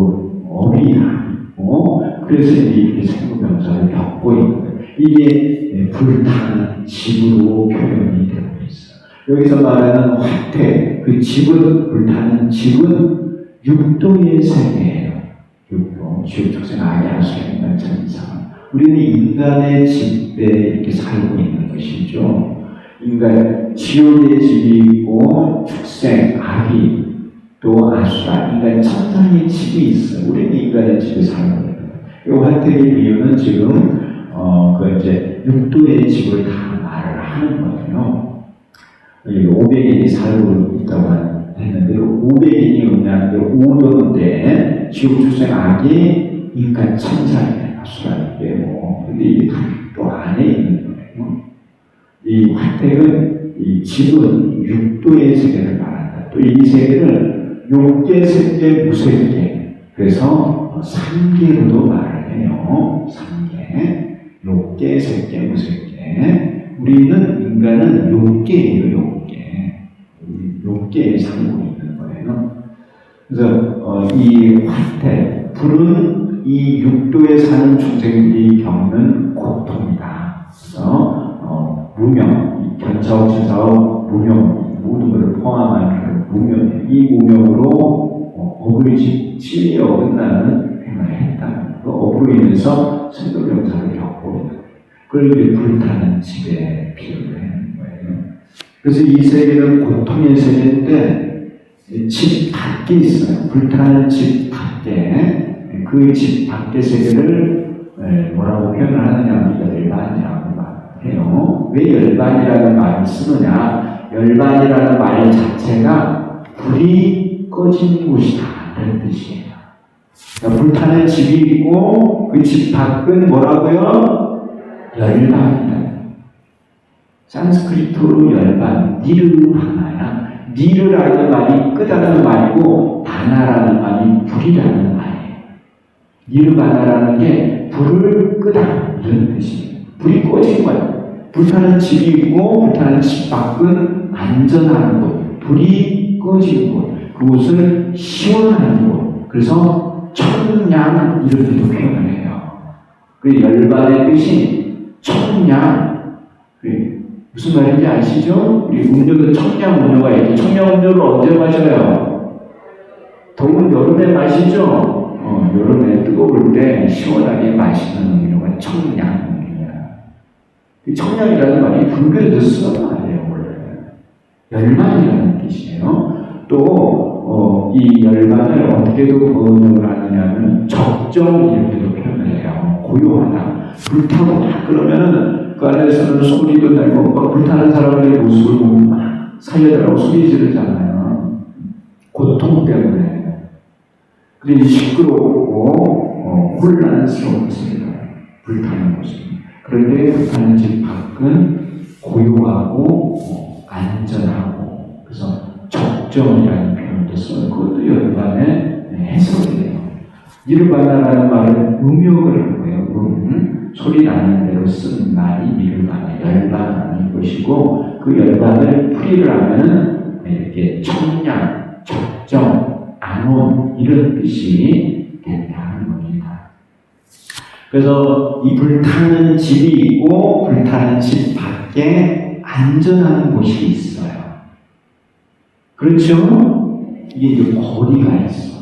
업이 있고, 그래서 이렇게 생로병사를 겪고 있는 거예요. 이게 불타는 집으로 표현이 되고 있어요. 여기서 말하는 화태, 그 집은, 불타는 집은 육도의 세계예요. 육도, 지옥축생 아게 할 수 있는 천상. 우리는 인간의 집에 이렇게 살고 있는 것이죠. 인간, 지옥의 집이 있고, 축생, 아기, 또 아수라, 인간 천상의 집이 있어요. 우리는 인간의 집에 살고 있는 거예요. 이 화택의 비유는 지금, 이제 육도의 집을 다 말을 하는 거예요. 500인이 살고 있다고 했는데, 500인이 의미하는 게 5도인데, 지옥 축생 아기, 인간 천상이에요. 아수라이고. 근데 이게 또 안에 있는 거예요. 이 화택은, 이 집은 육도의 세계를 말한다. 또 이 세계를 욕계, 색계, 무색계. 그래서 3계로도 말을 해요. 3계. 욕계, 색계, 무색계. 우리는, 인간은 욕계예요, 욕계. 욕계에 살고 있는 거예요. 그래서, 이 화택, 불은 이 육도에 사는 중생들이 겪는 고통이다. 그래서, 무명, 견사업, 진사업, 무명, 모든 것을 포함한 그 무명, 이 무명으로 업을 진리에 어긋나는 행을 했다. 그 업으로 인해서 생도병사를 겪고 있는 거예요. 그걸 이제 불타는 집에 비유를 하는 거예요. 그래서 이 세계는 고통의 세계인데 집 밖에 있어요. 불타는 집 밖에 그 집 밖의 세계를 뭐라고 표현을 하느냐, 열반이라고 말해요. 왜 열반이라는 말을 쓰느냐? 열반이라는 말 자체가 불이 꺼진 곳이다 이런 뜻이에요. 그러니까 불타는 집이 있고 그 집 밖은 뭐라고요? 열반이다. 산스크리트로 열반, 니르바나야. 니르라는 말이 끄다라는 말이고 바나라는 말이 불이라는 말이에요. 니르바나라는 게 불을 끄다 이런 뜻이에요. 불이 꺼진 거예요. 불타는 집이 있고 불타는 집 밖은 안전한 곳, 불이 꺼진 곳, 그곳은 시원한 곳. 그래서 청량 이렇게도 표현을 해요. 그 열반의 뜻이 청량. 무슨 말인지 아시죠? 우리 음료도 청량 음료가 있죠. 청량 음료를 언제 마셔요? 더운 여름에 마시죠? 여름에 뜨거울 때 시원하게 마시는 음료가 청량 음료야. 청량이라는 말이 불교에서 쓰는 말이에요, 원래. 열반이라는 뜻이에요. 또, 이 열반을 어떻게도 번역을 하느냐면 적정 이렇게도 표현을 해요. 고요하다. 불타고 그러면은 그 안에서는 소리도 내고 막 불타는 사람의 모습을 보고 막 살려달라고 소리 지르잖아요. 고통 때문에. 그리고 시끄럽고 혼란스러운 것입니다. 불타는 모습. 그런데 불타는 집 밖은 고요하고 안전하고, 그래서 적정이라는 표현도 써요. 그것도 열반의 해석이에요. 니르바나라는 말은 음역을 한 거예요. 소리 나는 대로 쓴 말이 니르바나, 열반이 것이고, 그 열반을 풀이를 하면은 이렇게 청량, 적정, 안온 이런 뜻이 된다는 겁니다. 그래서 이 불타는 집이 있고 불타는 집 밖에 안전한 곳이 있어요. 그렇죠? 이게 이제 거리가 있어.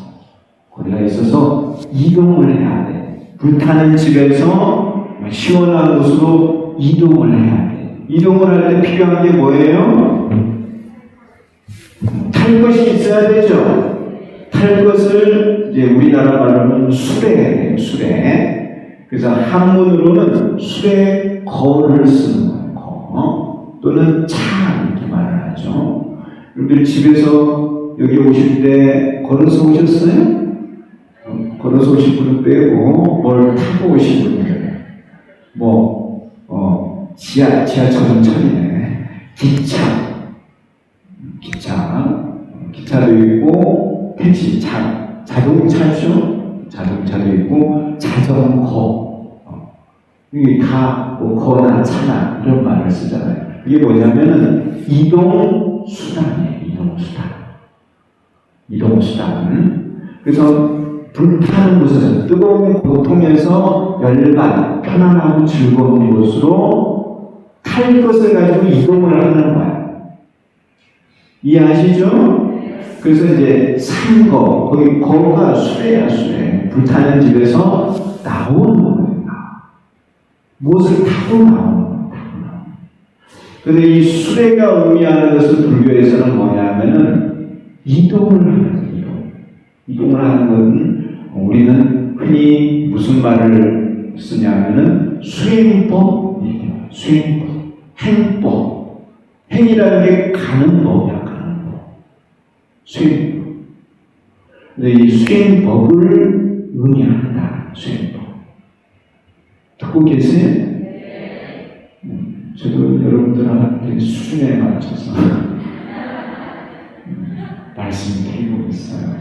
거리가 있어서 이동을 해야 돼. 불타는 집에서 시원한 곳으로 이동을 해야 돼. 이동을 할 때 필요한 게 뭐예요? 탈 것이 있어야 되죠. 탈 것을 이제 우리나라 말로는 수레예요. 수레. 그래서 한문으로는 수레 거를 쓰는 거, 또는 차 이렇게 말을 하죠. 여러분들 집에서 여기 오실 때 걸어서 오셨어요? 걸어서 오신 분은 빼고 뭘 타고 오신 분들, 지하철은 철이네. 기차도 있고 택시, 자동차죠. 자동차도 있고 자전거, 이게 다 거나 차나 이런 말을 쓰잖아요. 이게 뭐냐면은 이동 수단이에요. 이동 수단. 그래서 불타는 곳에서 뜨거운 고통에서 열반, 편안하고 즐거운 곳으로 탈 것을 가지고 이동을 하는 거야. 이해하시죠? 그래서 이제 산 거, 거가 수레야, 수레. 불타는 집에서 나오는 거예요. 무엇을 타고 나오는 거예요. 그런데 이 수레가 의미하는 것은 불교에서는 뭐냐면은 이동을 하는 거예요. 이동을 하는 것은 우리는 흔히 무슨 말을 쓰냐면은 수행법, 행법. 행이라는 게 가는 법이야, 가는 법. 수행법. 근데 이 수행법을 의미한다, 수행법. 듣고 계세요? 저도 여러분들한테 수준에 맞춰서 말씀드리고 있어요.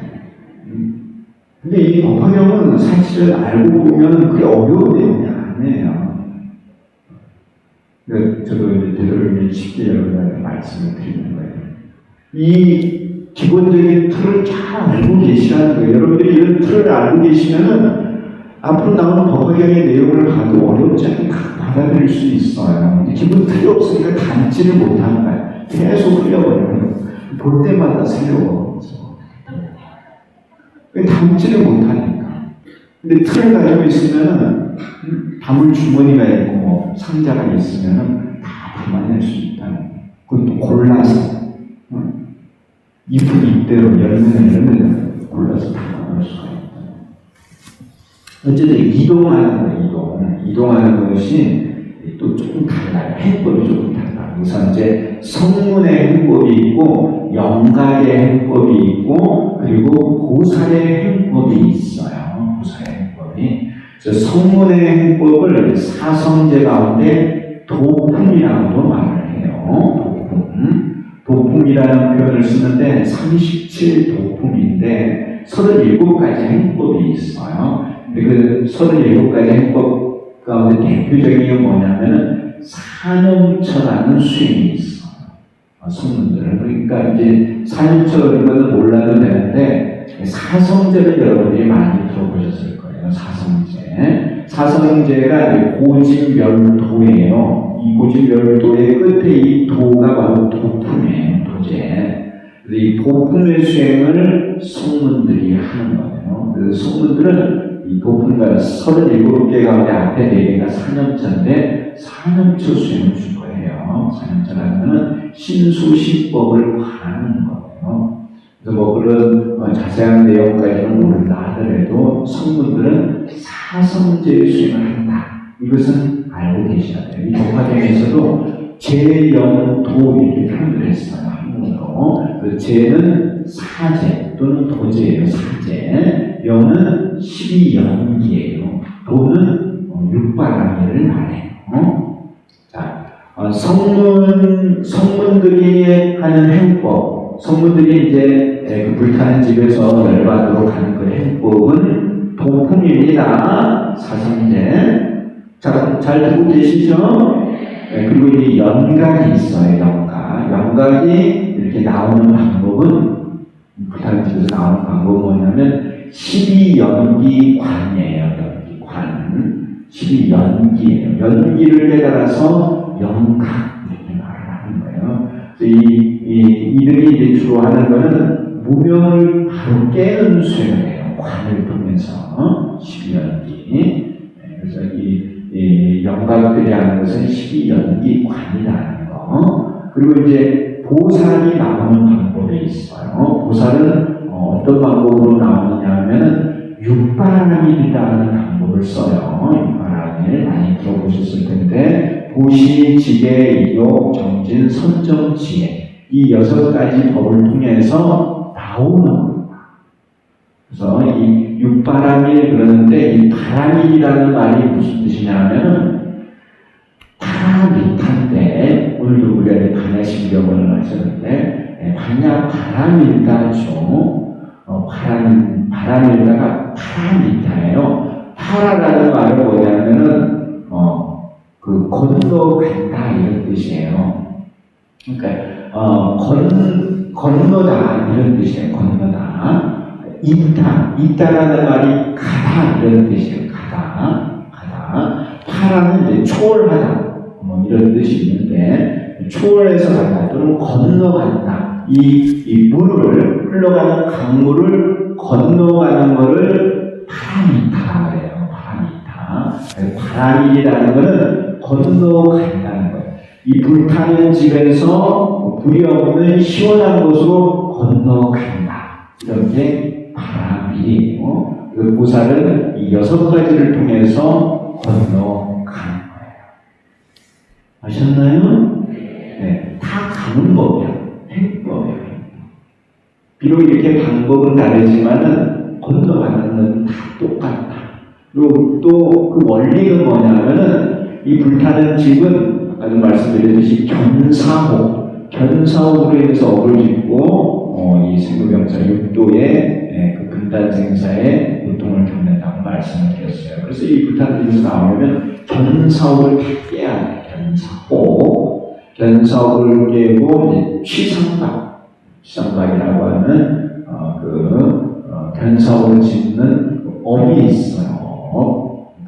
근데 이 법화경은 사실 알고 보면 그게 어려운 내용이 아니에요. 저도 이제 되도록이면 쉽게 여러분들한테 말씀을 드리는 거예요. 이 기본적인 틀을 잘 알고 계시라는 거예요. 여러분들이 이런 틀을 알고 계시면은 앞으로 나오는 법화경의 내용을 봐도 어렵지 않게 받아들일 수 있어요. 기본 틀이 없으니까 담지를 못하는 거예요. 계속 흘려버려요. 볼 때마다 새로워. 담지를 못하니까. 근데 틀을 가지고 있으면은 담을 주머니가 있고 상자가 있으면은 다 담아낼 수 있다는 거예요. 그것도 골라서 잎은 잎대로 열매는 골라서 담아낼 수가 있다. 어쨌든 이동하는 거예요. 이동하는 것이 또 조금 달라요. 행법이 조금 달라요. 우선 이제 성문의 행법이 있고 영각의 행법이 있고 그리고 고살의 행법이 있어요. 고살의 행법이. 그래서 성문의 행법을 사성제 가운데 도품이라고도 말을 해요. 도품이라는 표현을 쓰는데 37도품인데 37가지 행법이 있어요. 근데 그 37가지 행법 가운데 대표적인 게 뭐냐면은 사념처라는 수행이 있어요. 성문들은. 그러니까 이제 사념처 이런 거는 몰라도 되는데 사성제를 여러분들이 많이 들어보셨을 거예요. 사성제가 고진멸도예요. 이 고진멸도의 끝에 이 도가 바로 도품이에요. 도제. 그래서 이 도품의 수행을 성문들이 하는 거예요. 그래서 성문들은 이 도품과 37개 가운데 앞에 4개가 사념처인데 사념처 수행을 준 거예요. 사념처라는 신수신법을 관하는 거예요. 그래서 그런 자세한 내용까지는 모른다 하더라도 성문들은 사성제의 수행을 한다. 이것은 알고 계셔야 돼요. 이 법화경에서도 제영도 이렇게 표현을 했어요. 형용으로. 그 제는 사제 또는 도제예요. 사제. 연은 12연기예요. 도는 육바라밀을 말해요. 자, 성문들이 하는 행법, 성문들이 이제 그 불타는 집에서 열받으러 가는 그 행법은 도품입니다. 사성제. 자, 잘 듣고 계시죠? 그리고 이 연각이 있어요. 연각이 이렇게 나오는 방법은, 불타는 집에서 나오는 방법은 뭐냐면 12연기관이에요. 연기관. 12연기예요. 연기를 깨달아서 영각 이렇게 말을 하는 거예요. 이들이 이제 주로 하는 거는 무명을 바로 깨는 수행이에요. 관을 통해서 12연기. 그래서 이 영각들이 하는 것은 12연기관이라는 거. 그리고 이제 보살이 나오는 방법이 있어요. 보살은 어떤 방법으로 나오느냐 하면은 육바라밀이라는 방법을 써요. 육바라밀 많이 들어보셨을 텐데, 보시, 지계, 이욕, 정진, 선정, 지혜, 이 6가지 법을 통해서 나오는 겁니다. 그래서 이 육바라밀 그러는데, 이 바라밀이라는 말이 무슨 뜻이냐면 파라미타인데, 오늘도 우리가 반야심경을 하셨는데 바라밀다죠. 바라밀다가 파라미타예요. 파라라는 말은 뭐냐면은 그 건너간다 이런 뜻이에요. 그러니까 건너다 이런 뜻이에요. 건너다. 있다라는 말이 가다 이런 뜻이에요. 가다. 파라는 이제 초월하다 이런 뜻이 있는데, 초월해서 간다 또는 건너간다. 이 물을, 흘러가는 강물을 건너가는 것을 파라미타예요. 파라미타. 바라밀이라는 것은 건너간다는 거예요. 이 불타는 집에서 불이 없는 시원한 곳으로 건너간다. 이런 게 바라밀이에요. 그 보살은 이 6가지를 통해서 건너가는 거예요. 아셨나요? 네, 다 가는 법이야. 행법이에요. 비록 이렇게 방법은 다르지만은 건너가는 건 다 똑같다. 그리고 또 그 원리는 뭐냐면은 이 불타는 집은 아까도 말씀드렸듯이 견사호로 인해서 업을 짓고 이 생로병사 6도의 그 금단생사의 고통을 겪는다고 말씀을 드렸어요. 그래서 이 불타는 집에서 나오려면 견사호를 다 깨야 돼요. 견사호를 깨고 취상박이라고 하는 견사호를 짓는 업이 있어요.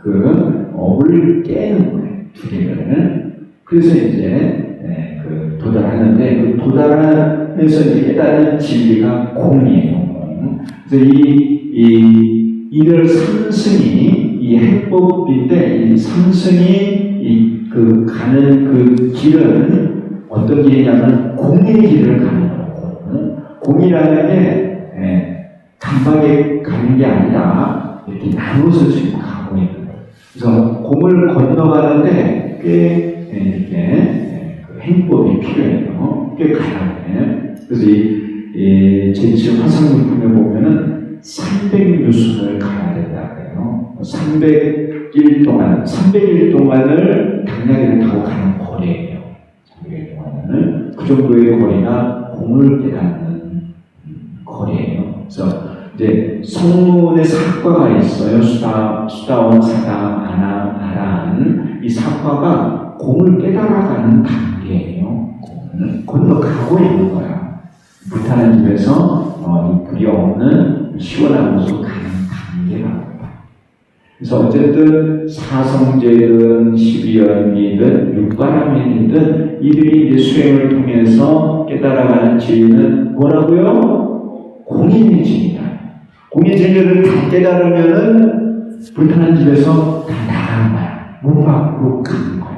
그 업을 깨는 거예요. 두 개를. 그래서 이제 도달하는데, 그 도달하면서 이제 깨닫는 진리가 공이에요. 그래서 이들 삼승이 이 해법인데, 이 삼승이 가는 그 길은 어떤 길이냐면 공의 길을 가는 거고, 공이라는 게 단박에 가는 게 아니라 이렇게 나눠서 지금 가고 있는 거예요. 그래서 공을 건너가는데 꽤 이렇게 그 행법이 필요해요. 꽤 가야 돼. 그래서 제7 화상물품에 보면은 300유순을 가야 된다 그래요. 300일 동안을 당나귀를 타고 가는 거리예요. 300일 동안을. 그 정도의 거리가 공을 깨닫는 거리예요. 그래서 이제 성문의 사과가 있어요. 수다원, 사담, 아람, 아란. 이 사과가 공을 깨달아가는 단계예요. 공을 건너가고 있는 거야. 불타는 집에서 불이 없는 시원한 곳으로 가는 단계라고. 그래서 어쨌든 사성제든 12연기든 육바라밀이든 이들이 이제 수행을 통해서 깨달아가는 진리는 뭐라고요? 공인의 진리다. 공인의 진리를 다 깨달으면은 불타는 집에서 다 나가는 거야. 문 밖으로 가는 거야.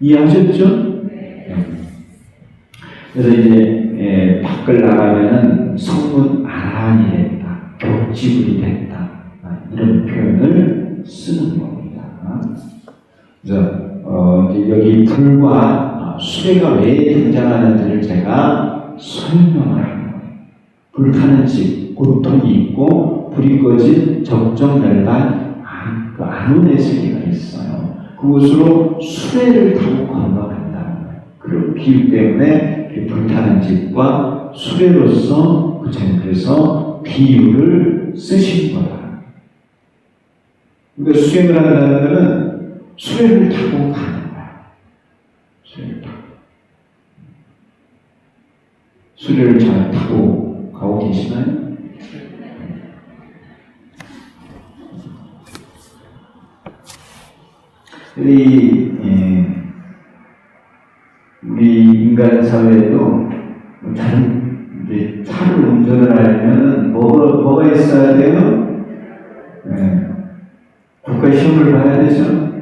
이해하셨죠? 그래서 이제 밖을 나가면은 성문 아란이 됐다, 격지불이 됐다, 이런 표현을 쓰는 겁니다. 그래서 이제 여기 불과 수레가 왜 등장하는지를 제가 설명을 하는 거예요. 불타는 집, 고통이 있고 불이 꺼진 적정멸반 안온의 세계가 있어요. 그곳으로 수레를 타고 건너간다는 거예요. 그리고 비유 때문에 불타는 집과 수레로서 그래서 비유를 쓰신 거다. 그러니까 수행을 한다는 것은 수레를 타고 가는 거야. 수레를 잘 타고 가고 계시나요? 우리 인간 사회에도 차를 운전을 하려면 뭐가 있어야 돼요? 국가 시험을 봐야 되죠?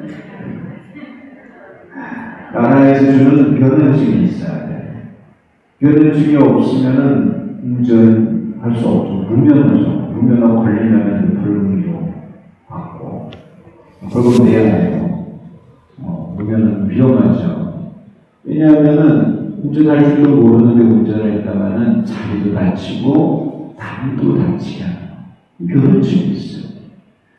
나라에서 주는 면허증이 있어야 돼. 면허증이 없으면 운전할 수 없죠. 무면허죠. 무면허 걸리면 벌금도 받고 벌금 내야 돼요. 무면허는 위험하죠. 왜냐하면은 운전할 줄도 모르는데 운전을 했다가는 자기도 다치고 남도 다치게 하는 면허증이 있어요.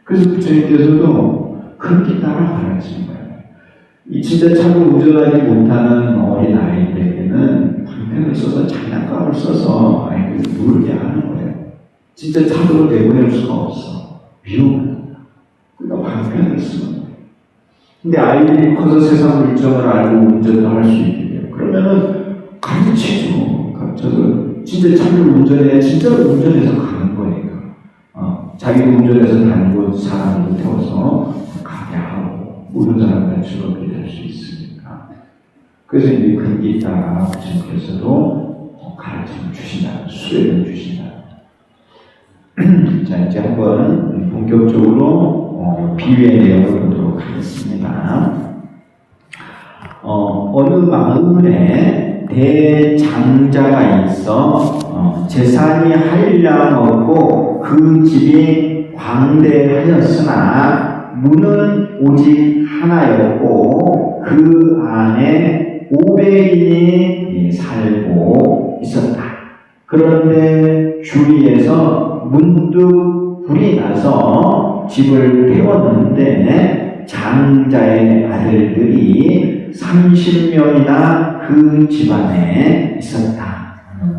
그래서 부처님께서도 그렇게 따라가라신 거예요. 이 진짜 차로 운전하지 못하는 어린 아이들에게는 방편을 써서 장난감을 써서 아이들을 놀게 하는 거예요. 진짜 차로 내보낼 수가 없어. 위험합니다. 그러니까 방편을 쓰는 거예요. 근데 아이들이 커서 세상 물정을 알고 운전을 할 수 있게 돼요. 그러면은 가르치죠. 가르쳐서 진짜 차를 운전해야 진짜로 운전해서 가는 거예요. 자기도 운전해서 다니고 사람도 태워서 가게 하고 모든 사람들 즐겁게 될 수 있으니까. 그래서 이제 그게 있다가 부처님께서도 가르침을 주신다, 수행을 주신다. 자, 이제 한번 본격적으로 비유의 내용을 보도록 하겠습니다. 어느 마을에 대장자가 있어 재산이 한량 없고 그 집이 광대하였으나 문은 오직 하나였고 그 안에 500인이 살고 있었다. 그런데 주위에서 문득 불이 나서 집을 태웠는데 장자의 아들들이 30명이나 그 집안에 있었다.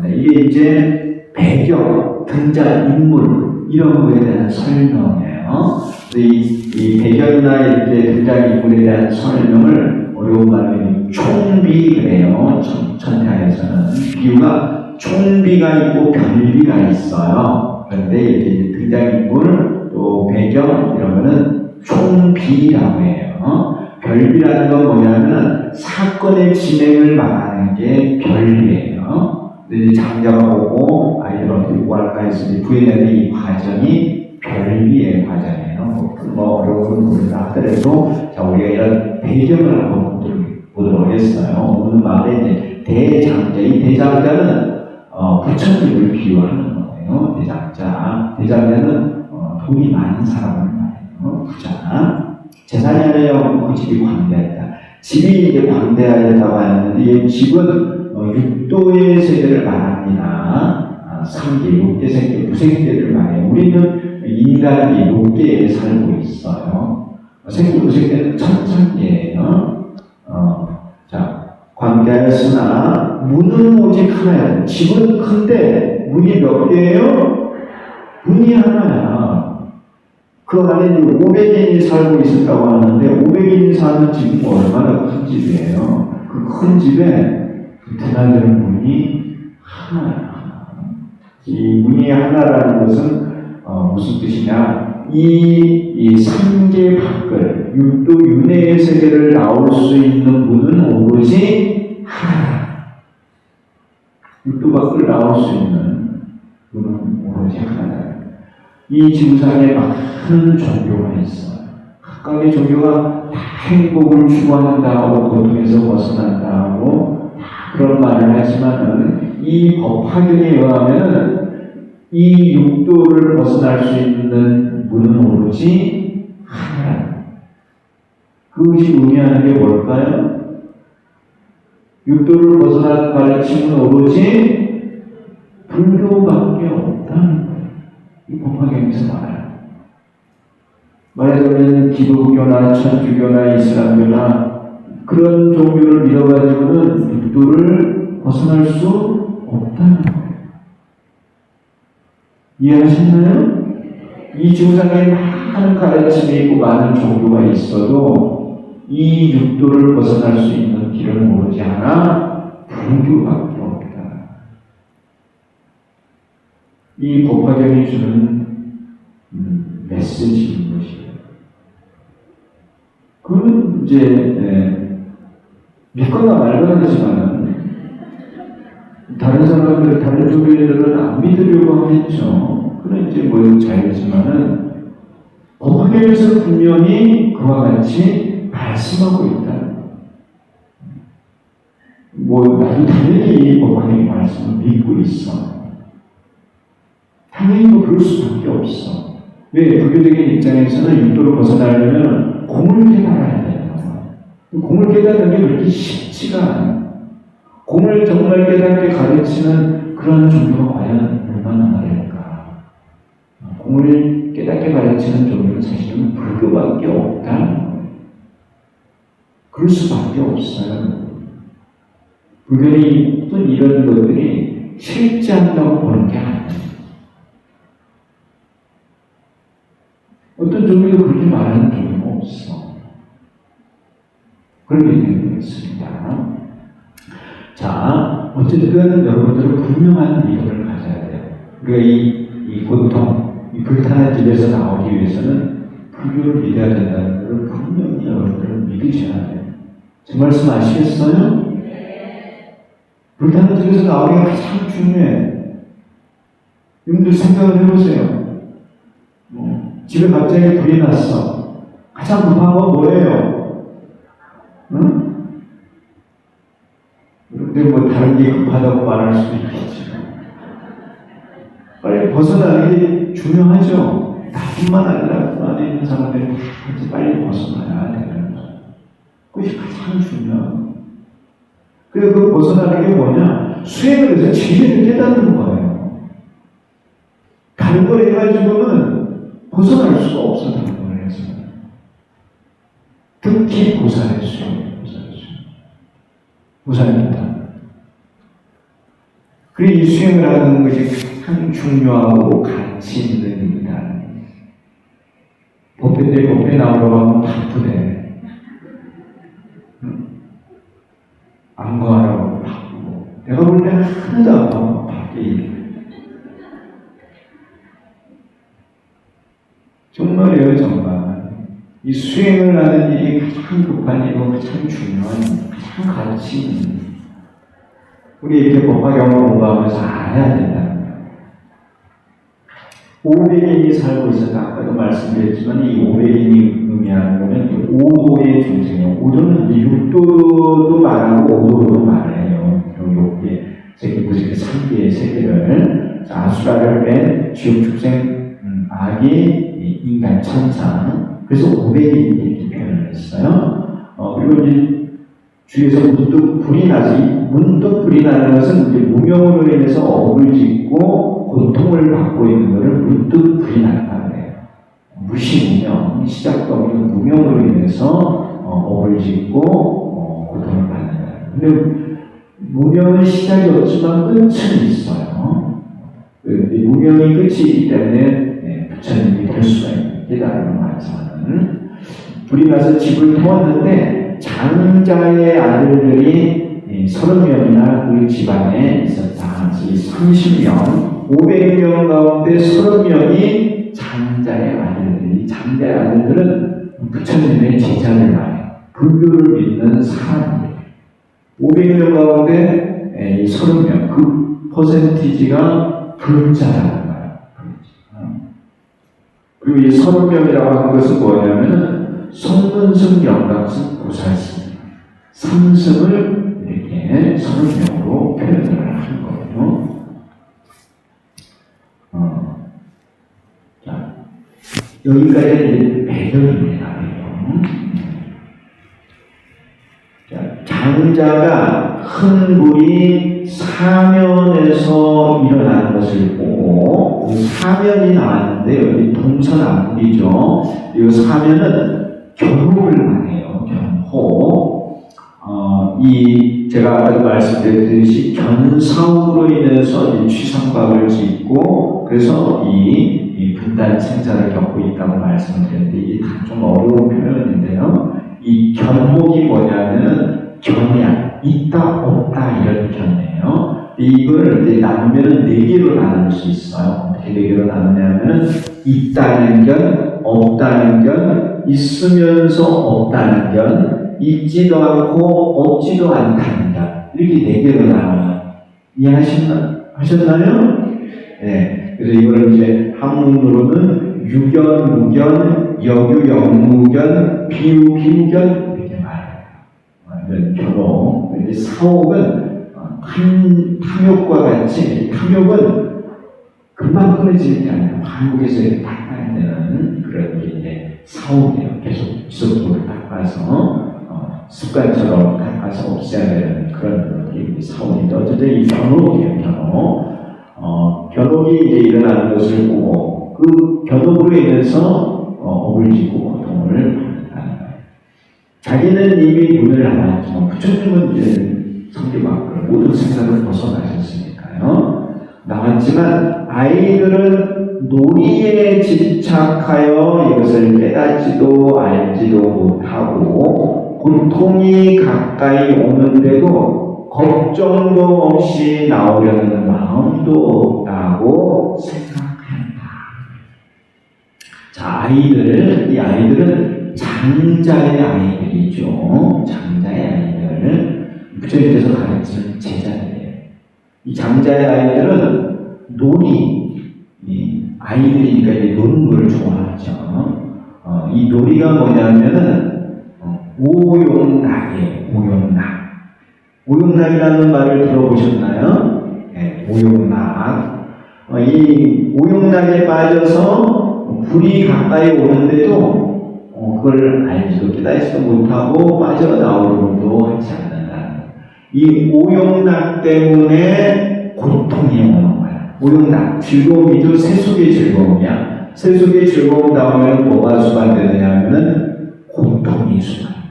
이게 이제 배경, 등장인물 이런 거에 대한 설명이에요. 이 배경이나 이렇게 등장인물에 대한 설명을 어려운 말로 총비래요. 천태에서는 비유가 총비가 있고 별비가 있어요. 그런데 이렇게 등장인물 또 배경 이런 거는 총비라고 해요. 별비라는 건 뭐냐면 사건의 진행을 말하는 게 별비예요. 근데 장자가 오고 아이들 어떻게 구할까 해서 구해내는 이 과정이 별비의 과정이에요. 뭐 어려운 부분이라 하더라도 자 우리가 이런 배경을 한번 보도록 하겠어요. 오늘 말에 이제 대장자, 이 대장자는 부처님을 비유하는 거예요. 대장자는 돈이 많은 사람을 말해요. 부자. 재산이 하려고 그 집이 광대하다. 집이 이제 광대하다고 하는데 이 집은 육도의 세계를 말합니다. 3계, 6계 세계, 9세계를 말해요. 우리는 인간이 6계에 살고 있어요. 세계, 9세계는 천상계예요. 자, 광대하였으나 문은 오직 하나야. 집은 큰데 문이 몇 개예요? 문이 하나야. 그 안에 500인이 살고 있었다고 하는데 500인이 사는 집은 얼마나 큰 집이에요. 그 큰 집에 드나드는 문이 하나야. 이 문이 하나라는 것은 무슨 뜻이냐? 이 3계 밖을 육도 윤회의 세계를 나올 수 있는 문은 오로지 하나다. 육도 밖을 나올 수 있는 문은 오로지 하나다. 이 지구상에 많은 종교가 있어요. 각각의 종교가 다 행복을 추구한다고 고통에서 벗어난다고 그런 말을 하지만은 이 법화경에 의하면은 이 육도를 벗어날 수 있는 문은 오로지 하나다. 그것이 의미하는 게 뭘까요? 육도를 벗어난 가르침은 오로지 불교밖에 없다는 거예요. 이 법화경에서 말해요. 말하자면 기독교나 천주교나 이슬람교나 그런 종교를 믿어가지고는 육도를 벗어날 수 없다는 거예요. 이해하셨나요? 이 지구상에 많은 가르침이 있고 많은 종교가 있어도 이 육도를 벗어날 수 있는 길은 오로지 하나, 불교밖에 없다. 이 법화경이 주는 메시지인 것이에요. 그건 이제 믿거나 말거나 하지만 다른 사람들, 다른 종교인들은 안 믿으려고 하겠죠. 그건 이제 뭐 자유지만은 법화경에서 분명히 그와 같이 말씀하고 있다. 뭐 나도 당연히 이 법화경의 말씀을 믿고 있어. 당연히 뭐 그럴 수밖에 없어. 왜? 불교적인 입장에서는 육도를 벗어나려면 공을 깨달아야 돼요. 공을 깨닫는 게 그렇게 쉽지가 않아요. 공을 정말 깨닫게 가르치는 그런 종교가 과연 얼마나 많을까? 공을 깨닫게 가르치는 종교는 사실은 불교밖에 없다. 그럴 수밖에 없어요. 불교는 어떤 이런 것들이 실제한다고 보는 게 아니에요. 어떤 종교도 그렇게 말하는 종교가 없어. 그렇게 되어 있습니다. 자, 어쨌든 여러분들은 분명한 믿음을 가져야 돼요. 우리가 이 고통, 이 불타는 집에서 나오기 위해서는 불교를 믿어야 된다는 것을 분명히 여러분들은 믿으셔야 돼요. 제 말씀 아시겠어요? 불타는 집에서 나오기가 가장 중요해. 여러분들 생각을 해보세요. 집에 갑자기 불이 났어. 가장 급한 건 뭐예요? 응? 근데 뭐 다른 게 급하다고 말할 수도 있겠죠. 빨리 벗어나는 게 중요하죠. 나뿐만 아니라 그 안에 있는 사람들이 같이 빨리 벗어나야 되는 거죠. 그것이 가장 중요해요. 그래서 그 벗어나는 게 뭐냐? 수행을 해서 진리를 깨닫는 거예요. 다른 걸 해가지고는 벗어날 수가 없어, 다른 걸 해서. 특히 보살의 수행, 보살입니다. 그리고 이 수행을 하는 것이 가장 중요하고 가치 있는 일이다. 법회 나오라고 하면 바쁘대. 안거하라고 바쁘고. 내가 볼 때는 하나도 안 바빠, 밖에. 정말이에요, 정말. 이 수행을 하는 일이 가장 급한 일이고 가장 중요한, 가장 가치 있는 일. 우리 이렇게 법화경을 공부하면서 알아야 된다는 거예요. 500인이 살고 있었다. 아까도 말씀드렸지만 이 500인이 의미하는 거는 5도의 중생이에요. 5도는 6도도 말하고 5도도 말해요. 여기 저기 무슨 3개의 세계를 아수라를 뺀 지옥 축생 악이 인간 천사. 그래서 500인이 이렇게 표현을 했어요. 그리고 이제 주위에서 문득 불이 나지. 문득 불이 나는 것은 이제 무명으로 인해서 업을 짓고 고통을 받고 있는 것을 문득 불이 났다 그래요. 무시무명, 시작도 없는 무명으로 인해서 업을 짓고 고통을 받는 거예요. 근데 무명은 시작이 없지만 끝은 있어요. 무명이 끝이 있기 때문에 부처님이 될 수가 있는 깨달음을 말하자면 불이 나서 집을 태웠는데 장자의 아들들이 30명이나 그 집안에 있었다. 이 30명, 500명 가운데 30명이 장자의 아들들이, 장자의 아들들은 부처님의 제자를 말해요. 불교를 믿는 사람이에요. 500명 가운데 이 30명, 그 퍼센티지가 불자라는 거예요. 그리고 이 30명이라고 하는 것은 뭐냐면 성문승 영각승 보살승 삼승을 이렇게 30명으로 표현을 하는 거예요. 자, 여기까지는 배경입니다. 자, 장자가 큰 불이 사면에서 일어나는 것을 보고 사면이 나왔는데 여기 동서남북이죠. 이 사면은 견혹을 말해요. 견혹. 제가 아까 말씀드렸듯이 견사옥으로 인해서 취상박을 짓고 그래서 이 분단 생사를 겪고 있다고 말씀을 드렸는데 이게 다 좀 어려운 표현인데요. 이 견혹이 뭐냐면 견이야. 있다 없다 이런 견이에요. 이걸 이제 나누면 4개로 나눌 수 있어요. 어떻게 4개로 나누냐면 있다는 견, 없다는 견, 있으면서 없다는 견, 있지도 않고 없지도 않다는 견. 이렇게 4개로 나눠요. 이해하셨나요? 네. 그래서 이걸 이제 한문으로는 유견, 무견, 여유, 영무견, 비유, 비유견 이렇게 말해요. 견혹. 이제 사옥은 탐욕과 같이 탐욕은 금방 끊어지는 게 아니라 한국에서 이렇게 닦아야 되는 그런 게 이제 사옥이에요. 계속 지속적으로 닦아서 습관처럼 닦아서 없애야 되는 그런 게 사옥인데 어쨌든 이 견혹이에요. 견혹. 견혹이 이제 일어나는 것을 보고 그 견혹으로 인해서 업을 지고 고통을 받는다는 거예요. 자기는 이미 문을 나왔지만 부처님은 이제 성교 밖으로 모든 생사를 벗어나셨으니까요. 나왔지만 아이들은 놀이에 집착하여 이것을 깨닫지도 알지도 못하고 고통이 가까이 오는데도 걱정도 없이 나오려는 마음도 없다고 생각한다. 자, 이 아이들은 장자의 아이들이죠. 장자의 아이들. 부처님께서 가르치는 제자들이에요. 이 장자의 아이들은 아이들이니까 이제 노는 걸 좋아하죠. 이 놀이가 뭐냐면은 오용락이에요. 오용락. 오용락이라는 말을 들어보셨나요? 네, 오용락. 이 오용락에 빠져서 불이 가까이 오는데도 그걸 알지도 깨닫지도 못하고 빠져나오려고도 하지 않는다. 이 오용락 때문에 고통이 오는 거야. 오용락, 즐거움이죠. 세속의 즐거움이야. 세속의 즐거움 다음에는 뭐가 수반되느냐 하면은 고통이 수반돼요.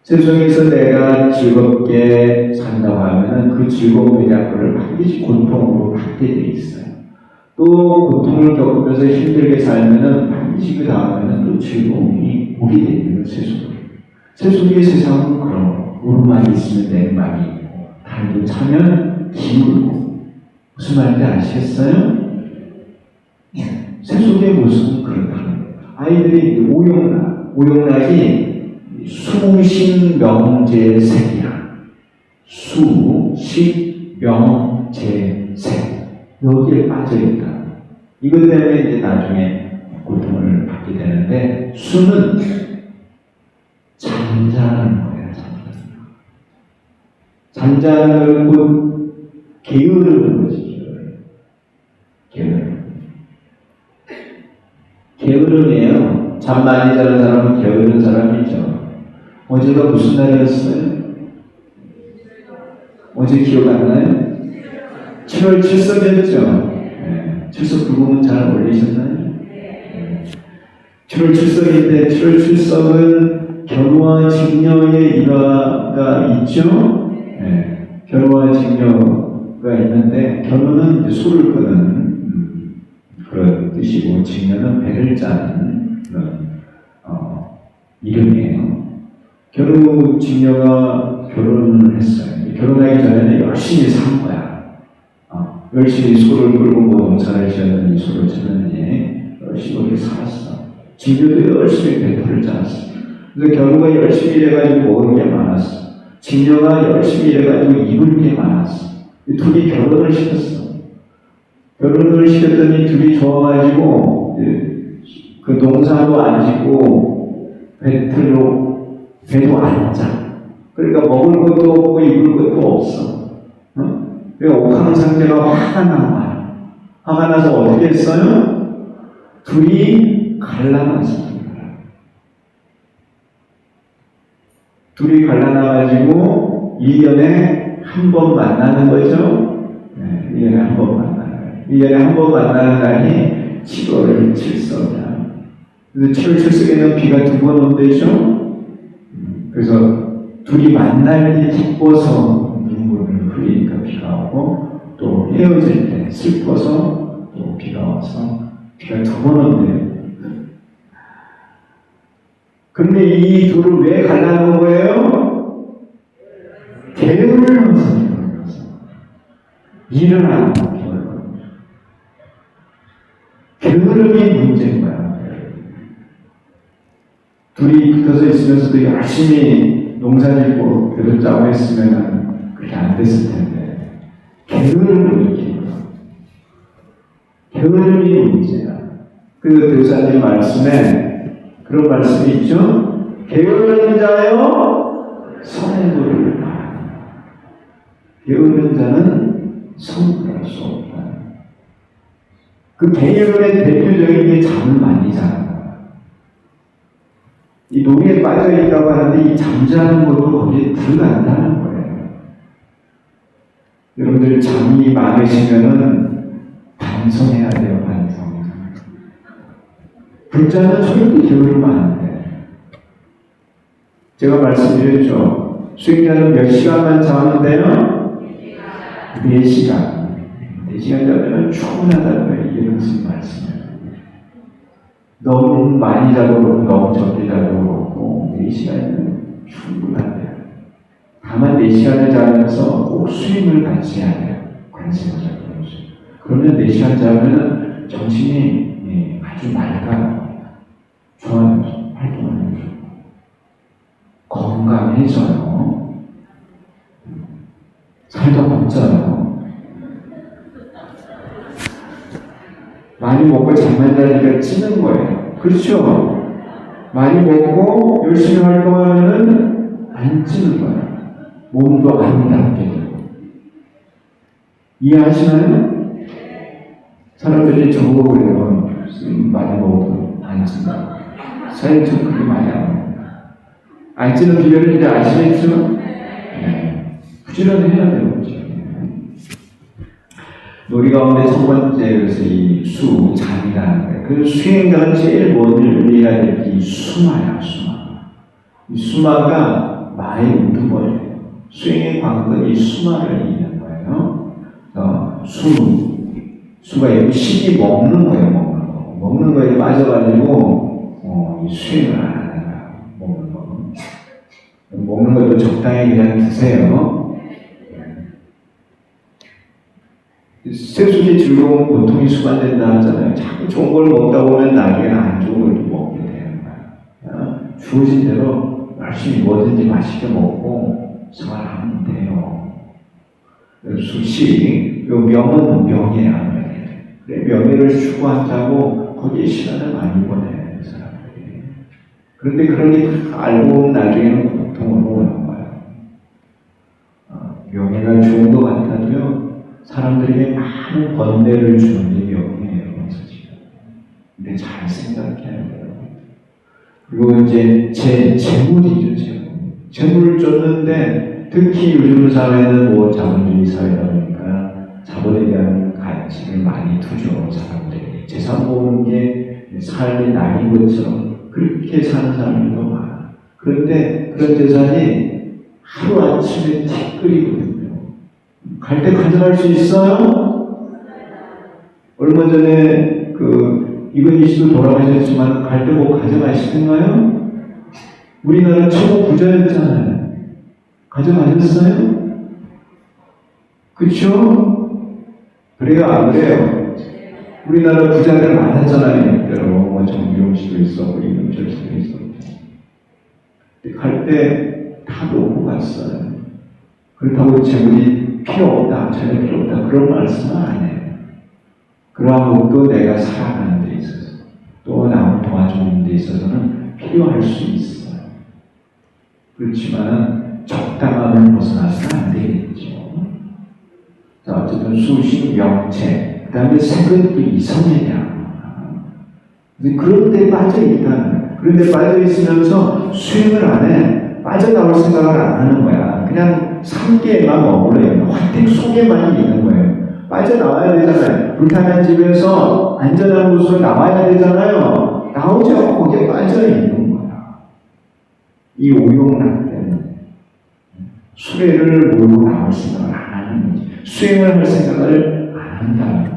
세상에서 내가 즐겁게 산다고 하면은 그 즐거움이라는 것을 반드시 고통으로 받게 돼 있어요. 또 고통을 겪으면서 힘들게 살면은 반드시 그 다음에는 또 즐거움이 오게 되는 세속이. 세속의 세상은 그런 오르막이 있으면 내리막이 있고 달도 차면 기울고 무슨 말인지 아시겠어요? 세속의 모습은 그렇다는 거예요. 아이들이 오용락이 수식명제색이야. 수식명제색. 여기에 빠져있다. 이것 때문에 이제 나중에 고통을 받게 되는데, 수는 잠자는 거예요. 잠자는 곧 게으르는 거지. 게으름이에요. 잠 많이 자는 사람은 게으른 사람이죠. 어제가 무슨 날이었어요? 어제 기억 안 나요? 7월 7석이었죠? 네. 7석 그 부분 잘 올리셨나요? 네. 7월 7석인데 7월 7석은 견우와 직녀의 일화가 있죠? 네. 견우와 직녀가 있는데 견우는 이제 소를 끄는 그런 뜻이고 직녀는 배를 짜는 그런 이름이에요. 견우 직녀가 결혼을 했어요. 결혼하기 전에는 열심히 산 거야. 열심히 소를 끌고 농사를 지었는지 소를 쳤는지 열심히 그렇게 살았어. 직녀도 열심히 배풀을 짜았어. 근데 견우가 열심히 일해가지고 먹을 게 많았어. 직녀가 열심히 일해가지고 입을 게 많았어. 둘이 결혼을 시켰어. 결혼을 시켰더니 둘이 좋아가지고 그 농사도 안 짓고 배도 안 짜. 그러니까 먹을 것도 없고 입을 것도 없어. 그러니까 옥황상제가 화가 난 거야. 화가 나서 어떻게 했어요? 둘이 갈라놨습니다. 둘이 갈라놔가지고 1년에 한 번 만나는 거죠. 네, 1년에 한 번 만나는 거예요. 1년에 한 번 만나는 날이 7월 7석이야. 그래서 7월 7석에는 비가 2번 온대죠. 그래서 둘이 만날 때 기뻐서 눈물을 흘리니까 비가 오고, 또 헤어질 때 슬퍼서 또 비가 와서 비가 2번 온대요. 근데 이 둘을 왜 갈라놓은 거예요? 게으름을 넣어서 일을 안 하고 게으름이 문제인 거야. 둘이 붙어서 있으면서도 열심히 농사짓고 그릇 짜고 했으면 그렇게 안 됐을 텐데 게으름을 일으키는 거야. 게으름이 문제야. 그 교사님 말씀에 그런 말씀이 있죠. 게으른 자여 성부를 말하라. 게으른 자는 성부할 수 없다. 그 게으름의 대표적인 게 잠을 많이 자는 거야. 이 노예에 빠져있다고 하는데 이 잠자는 것도 거기에 들어간다는 거예요. 여러분들 잠이 많으시면은 반성해야 돼요. 반성. 불자는 절대 게으르면 안 돼. 제가 말씀드렸죠. 수행자는 몇 시간만 자면 돼요? 4시간. 4시간 자면 충분하다는 거예요. 이게 무슨 말씀이에요? 너무 많이 자도 그렇고 너무 적게 자도 그렇고 4시간이면 충분한데요. 다만 4시간을 자면서 꼭 수행을 같이 해야 돼요. 관심을 잡고. 그러면 4시간 자면 정신이 아주 맑아요. 좋아요. 활동하는 중. 건강해져요. 살도 뻗져요. 많이 먹고 잠만 자니까 찌는 거예요. 그렇죠? 많이 먹고 열심히 활동하면 안 찌는 거예요. 몸도 아름답게 되고. 이해하시나요? 사람들이 저보고 그래요. 많이 먹어도 안 찐다. 사실 좀 그렇게 많이 안 먹는다. 안 찌는 비결을 이제 아시겠죠? 네. 부지런히 해야 돼요. 놀이 가운데 첫 번째, 그래서 이 수, 잠이라는 거예요. 그 수행자는 제일 먼저 의미해야 될 게 이 수마야, 수마. 이 수마가 마의 우두머리예요. 수행의 관건은 이 수마를 얘기하는 거예요. 수가 여기 식이 먹는 거예요, 먹는 거. 먹는 거에 빠져가지고, 이 수행을 안 하는 거야, 먹는 거. 먹는 것도 적당히 그냥 드세요. 세수기 즐거운 고통이 수반된다 하잖아요. 자꾸 좋은 걸 먹다 보면 나중에는 안 좋은 걸 또 먹게 되는 거야. 주어진 대로 열심히 뭐든지 맛있게 먹고 생활하면 돼요. 수시, 요 명은 명예야. 명예를 추구한다고 거기에 시간을 많이 보내요, 사람들이. 그런데 그런 게 다 알고 나중에는 고통으로 오는 거예요. 명예가 좋은 것 같아도요, 사람들에게 많은 번뇌를 주는 게 명예예요, 사실. 근데 잘 생각해야 돼요. 그리고 이제 재물이죠, 재물을 쫓는데, 특히 요즘 사회는 뭐 자본주의 사회다 보니까 자본에 대한 가치를 많이 두죠, 사람들이. 재산 모으는 게 삶의 낙인 것처럼 그렇게 사는 사람들도 많아. 그런데 그런 재산이 하루아침에 티끌이거든요. 갈 때 가져갈 수 있어요? 얼마 전에 이건희 씨도 돌아가셨지만 갈 때 뭐 가져가시던가요? 우리나라 최고 부자였잖아요. 가져가셨어요? 그쵸? 그래요, 안 그래요? 우리나라 부자들 많았잖아요, 이때로. 뭐 정유용 씨도 있었고, 이문철 씨도 있었고. 갈 때 다 놓고 갔어요. 그렇다고 재물이 필요 없다, 전혀 필요 없다, 그런 말씀은 안 해요. 그러한 것도 내가 살아가는 데 있어서, 또 남을 도와주는 데 있어서는 필요할 수 있어요. 그렇지만 적당함을 벗어나서는 안 되겠죠. 자, 어쨌든 수식, 명체, 그 다음에 색은 또 이성애냐. 그런 데 빠져있다는 거야. 그런 데 빠져있으면서 수행을 안 해. 빠져나올 생각을 안 하는 거야. 그냥 삼계에만 머물러 있는 화택 속에만 있는 거예요. 빠져나와야 되잖아요. 불타는 집에서 안전한 곳으로 나와야 되잖아요. 나오지 않고 거기에 빠져 있는 거야. 이 오용락된 수레를 몰고 나올 생각을 안 하는 거지. 수행을 할 생각을 안 한다는 거예요.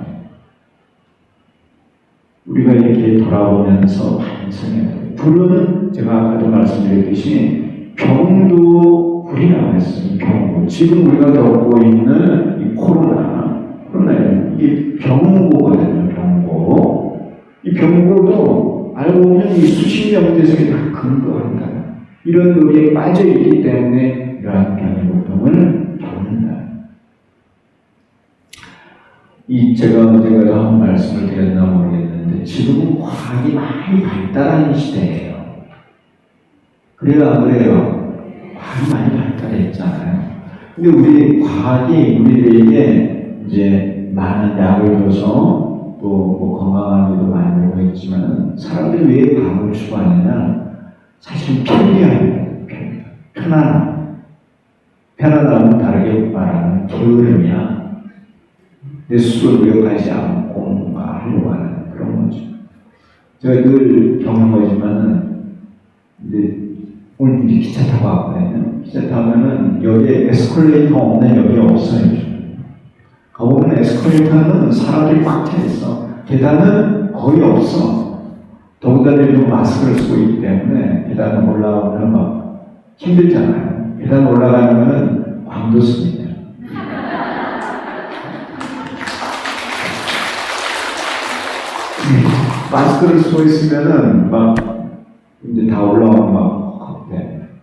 우리가 이렇게 돌아보면서 반성해야 돼요. 불은 제가 아까도 말씀드렸듯이 병도 불이라고 했어요. 병고. 지금 우리가 겪고 있는 이 코로나는 이게 병고거든요. 병고. 이 병고도 알고 보면 이 수십 명대석에 다 근거한다. 이런 노리에 빠져 있기 때문에 이러한 병의 고통을 겪는다. 제가 언젠가도 한 말씀을 드렸나 모르겠는데 지금은 과학이 많이 발달한 시대예요. 그래요, 안 그래요? 과학이 많이 발달했잖아요. 근데 우리 과학이 우리들에게 이제 많은 약을 줘서 또 뭐 건강한 일도 만들고 있지만 사람들이 왜 과학을 추구하느냐? 사실은 편리함이에요. 편안함. 편안함은 다르게 말하는 게으름이야. 내 스스로 노력하지 않고 뭔가 하려고 하는 그런 거죠. 제가 늘 겪는 거지만은, 이제 오늘 이제 기차 타고 왔거든요. 기차 타면은 여기에 에스컬레이터 없는 역이 없어요. 가보면 에스컬레이터는 사람들이 꽉 차 있어. 계단은 거의 없어. 더군다나 요즘 마스크를 쓰고 있기 때문에 계단을 올라오면 막 힘들잖아요. 계단 올라가면 광도 씁니다. 마스크를 쓰고 있으면은 막 이제 다 올라오면 막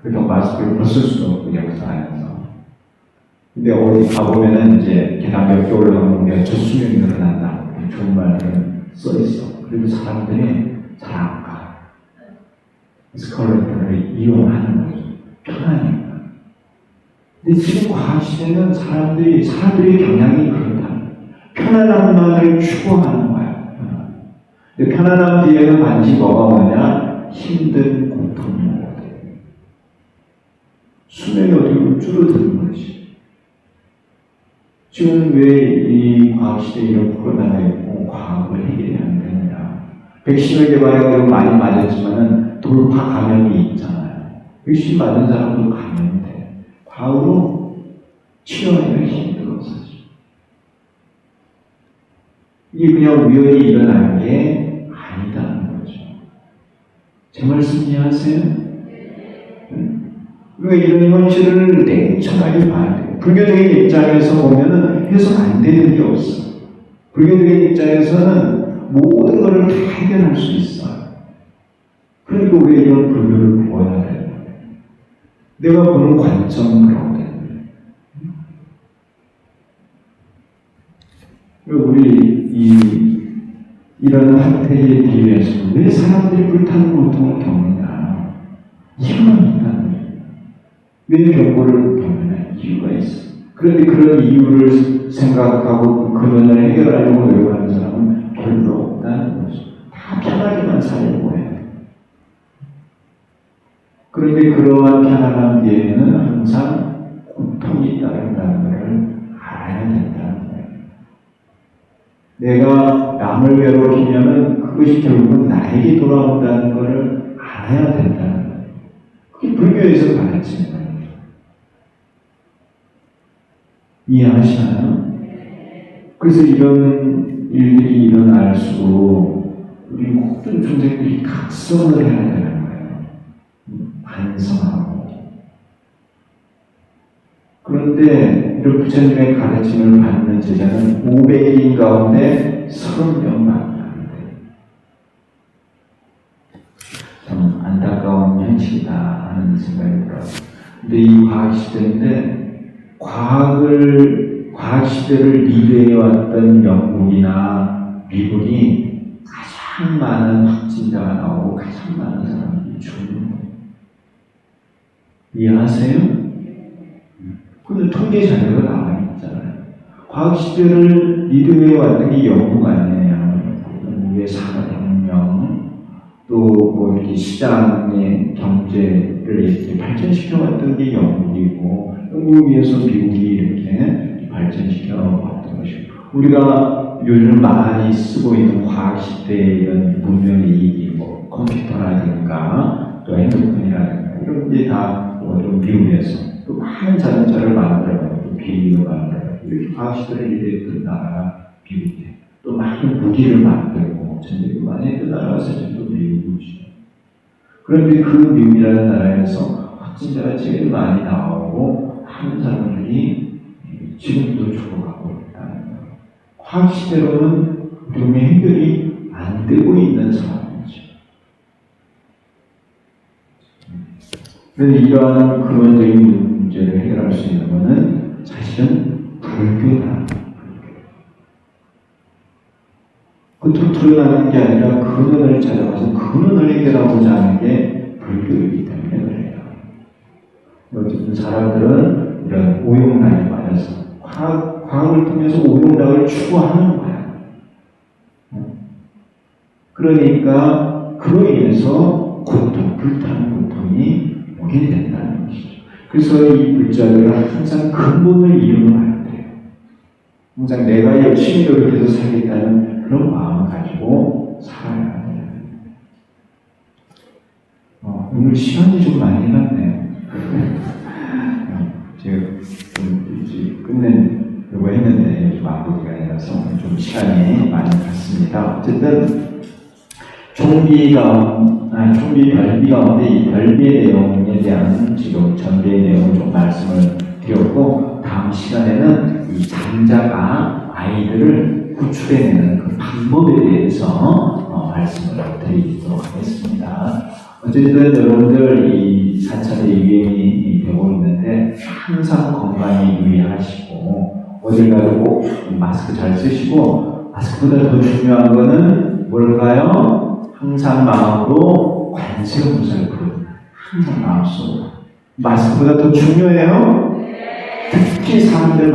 그래서 마스크를 벗을 수도 없고 역사 안에서. 근데 어디 가보면은 이제 계단 몇 개 올라가면 우리가 저수명이 늘어난다. 좋은 말들은 써 있어. 그리고 사람들이 잘 안 가. 에스컬레이터를 이용하는 거죠. 편하니까. 근데 지금 과학 시대는 사람들의 경향이 그렇다. 편안함만을 추구하는 거야. 근데 편안함 뒤에는 반드시 뭐가 오느냐? 힘든 고통이 오거든. 수명이 어떻게 줄어드는 거지. 지금 왜 이 과학시대에 이런 코로나가 있고 과학을 해결이 안 되느냐. 백신을 개발해서 많이 맞았지만은 돌파 감염이 있잖아요. 백신 맞은 사람도 감염이 돼. 과학으로 치료하기가 힘들어, 사실. 이게 그냥 우연히 일어난 게 아니다는 거죠. 제 말씀 이해하세요? 그러니까 이런 현실을 냉철하게 봐야 돼요. 불교적인 입장에서 보면은 해석 안 되는 게 없어. 불교적인 입장에서는 모든 것을 다 해결할 수 있어. 그러니까 왜 이런 불교를 보아야 되는 거예요? 내가 보는 관점은 그렇거든. 우리 이런 학태에 비유해서 왜 사람들이 불타는 고통을 겪느냐? 이유가 있다는 거예요. 왜 병고를 겪느냐? 이유가 있어. 그런데 그런 이유를 생각하고 그 근원을 해결하려고 노력하는 사람은 별로 없다는 거죠. 다 편하게만 살려고 해요. 그런데 그러한 편안함 뒤에는 항상 고통이 따른다는 것을 알아야 된다는 거예요. 내가 남을 괴롭히면은 그것이 결국은 나에게 돌아온다는 것을 알아야 된다는 거예요. 그게 불교에서 가르치는 거예요. 이해하시나요? 그래서 이런 일들이 일어날수록 우리 모든 존재들이 각성을 해야 되는 거예요. 반성하고. 그런데 이런 부처님의 가르침을 받는 제자는 500인 가운데 30명밖에 안 돼요. 참 안타까운 현실이다 하는 생각이 들어요. 근데 이 과학시대인데 과학시대를 리드해왔던 영국이나 미국이 가장 많은 확진자가 나오고 가장 많은 사람들이 죽는 거예요. 이해하세요? 근데 통계 자료가 나와 있잖아요. 과학시대를 리드해왔던 게 영국 아니에요. 영국의 산업혁명, 또 뭐 이렇게 시장의 경제를 이렇게 발전시켜왔던 게 영국이고, 영국에서 미국이 이렇게 발전시켜왔던 것이고, 우리가 요즘 많이 쓰고 있는 과학 시대의 이런 문명의 이익이 뭐 컴퓨터라든가 또 핸드폰이라든가 이런 게 다 미국에서 또 많은 자동차를 만들어가고 또 비행기를 만들어가고 이렇게 과학 시대를 이루었던 나라가 미국이에요. 또 많은 무기를 만들고 전쟁을 많이 했던 나라가 사실 또 미국이죠. 그런데 그 미국이라는 나라에서 확진자가 제일 많이 나오고 많은 사람들이 지금도 죽어가고 있다는 거예요. 과학 시대로는 우리의 해결이 안 되고 있는 상황이죠. 그런데 이러한 근원적인 문제를 해결할 수 있는 것은 사실은 불교다. 겉으로 드러나는 게 아니라 근원을 찾아가서 근원을 해결하고자 하는 게 불교이기 때문에 그래요. 어쨌든 사람들은 이런 오용락에 빠져서 과학을 통해서 오용락을 추구하는 거야. 그러니까 그로 인해서 고통, 불타는 고통이 오게 된다는 것이죠. 그래서 이 불자들은 항상 근본을 잃으면 안 돼요. 항상 내가 열심히 노력해서 살겠다는 그런 마음을 가지고 살아야 돼요. 오늘 시간이 좀 많이 갔네요. 제가 좀 일찍 끝내려고 했는데 좀 마무리가 아니라서 좀 시간이 많이 갔습니다. 어쨌든 총비 별비 가운데 이 별비의 내용에 대한 지금 전비의 내용을 좀 말씀을 드렸고, 다음 시간에는 이 장자가 아이들을 구출해내는 그 방법에 대해서 말씀을 드리도록 하겠습니다. 어쨌든 여러분들 이 4차례 유행이 되고 있는데 항상 건강에 유의하시고 어딜 가도 꼭 마스크 잘 쓰시고, 마스크보다 더 중요한 거는 뭘까요? 항상 마음으로 관세음보살을 부르는, 항상 마음속으로. 마스크보다 더 중요해요? 특히 사람들이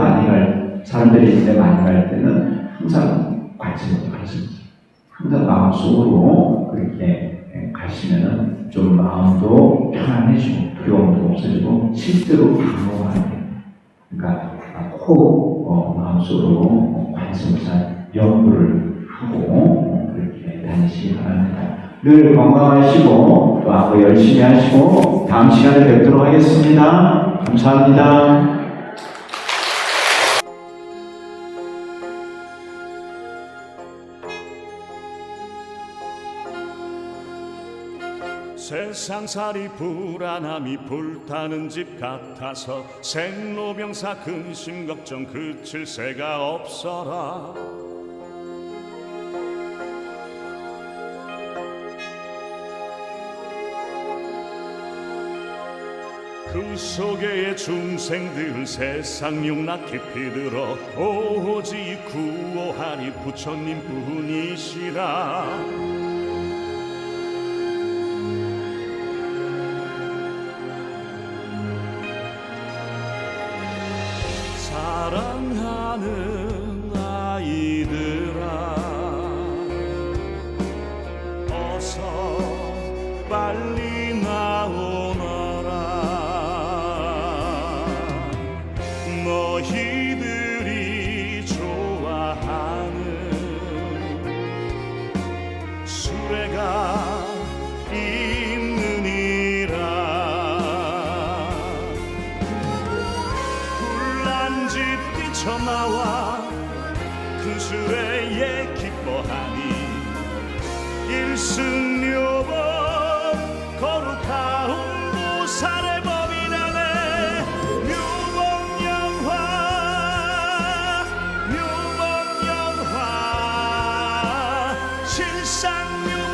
있는데 많이 갈 때는 항상 관세음보살 가시죠. 항상 마음속으로 그렇게 가시면은 좀 마음도 편안해지고 두려움도 없어지고 실제로 방어하게 돼요. 그러니까 마음속으로 관세음보살 연구를 하고 그렇게 다니시기 바랍니다. 늘 건강하시고 또 앞으로 열심히 하시고 다음 시간에 뵙도록 하겠습니다. 감사합니다. 세상살이 불안함이 불타는 집 같아서 생로병사 근심 걱정 그칠 새가 없어라. 그 속에 중생들 세상 용락 깊이 들어 오직 구호하니 부처님 뿐이시라. 사랑하는 아이들아, 어서 빨리 나오너라. 너희들이 좋아하는 수레가 있느니라. 집 뛰쳐나와 큰 수레에 기뻐하니 일승묘법 거룩하운 보살의 법이라네. 묘법영화 실상묘법영화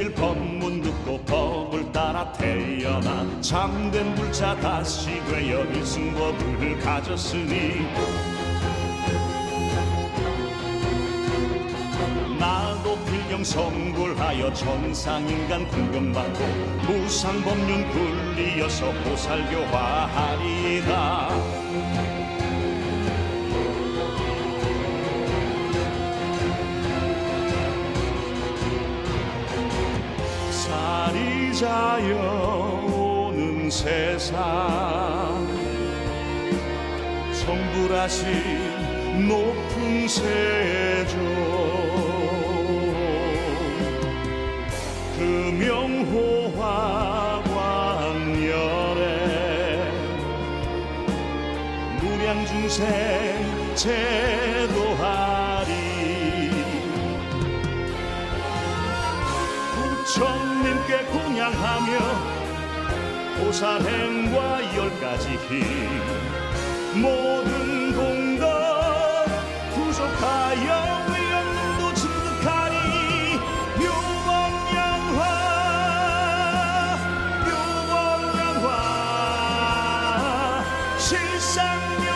천일 법문 듣고 법을 따라 태어나 참된 불자 다시 되어 일승법을 가졌으니 나도 필경 성불하여 정상인간 공경받고 무상법륜 굴리어서 보살교화하리이다. 살이자여 오는 세상 성불하신 높은 세조 금영호화 광열에 무량중생 제도하리. 부처님께 공양하며 보살행과 10가지 힘 모든 공덕 부족하여 위험도 증득하리. 묘법양화 묘법양화 실상명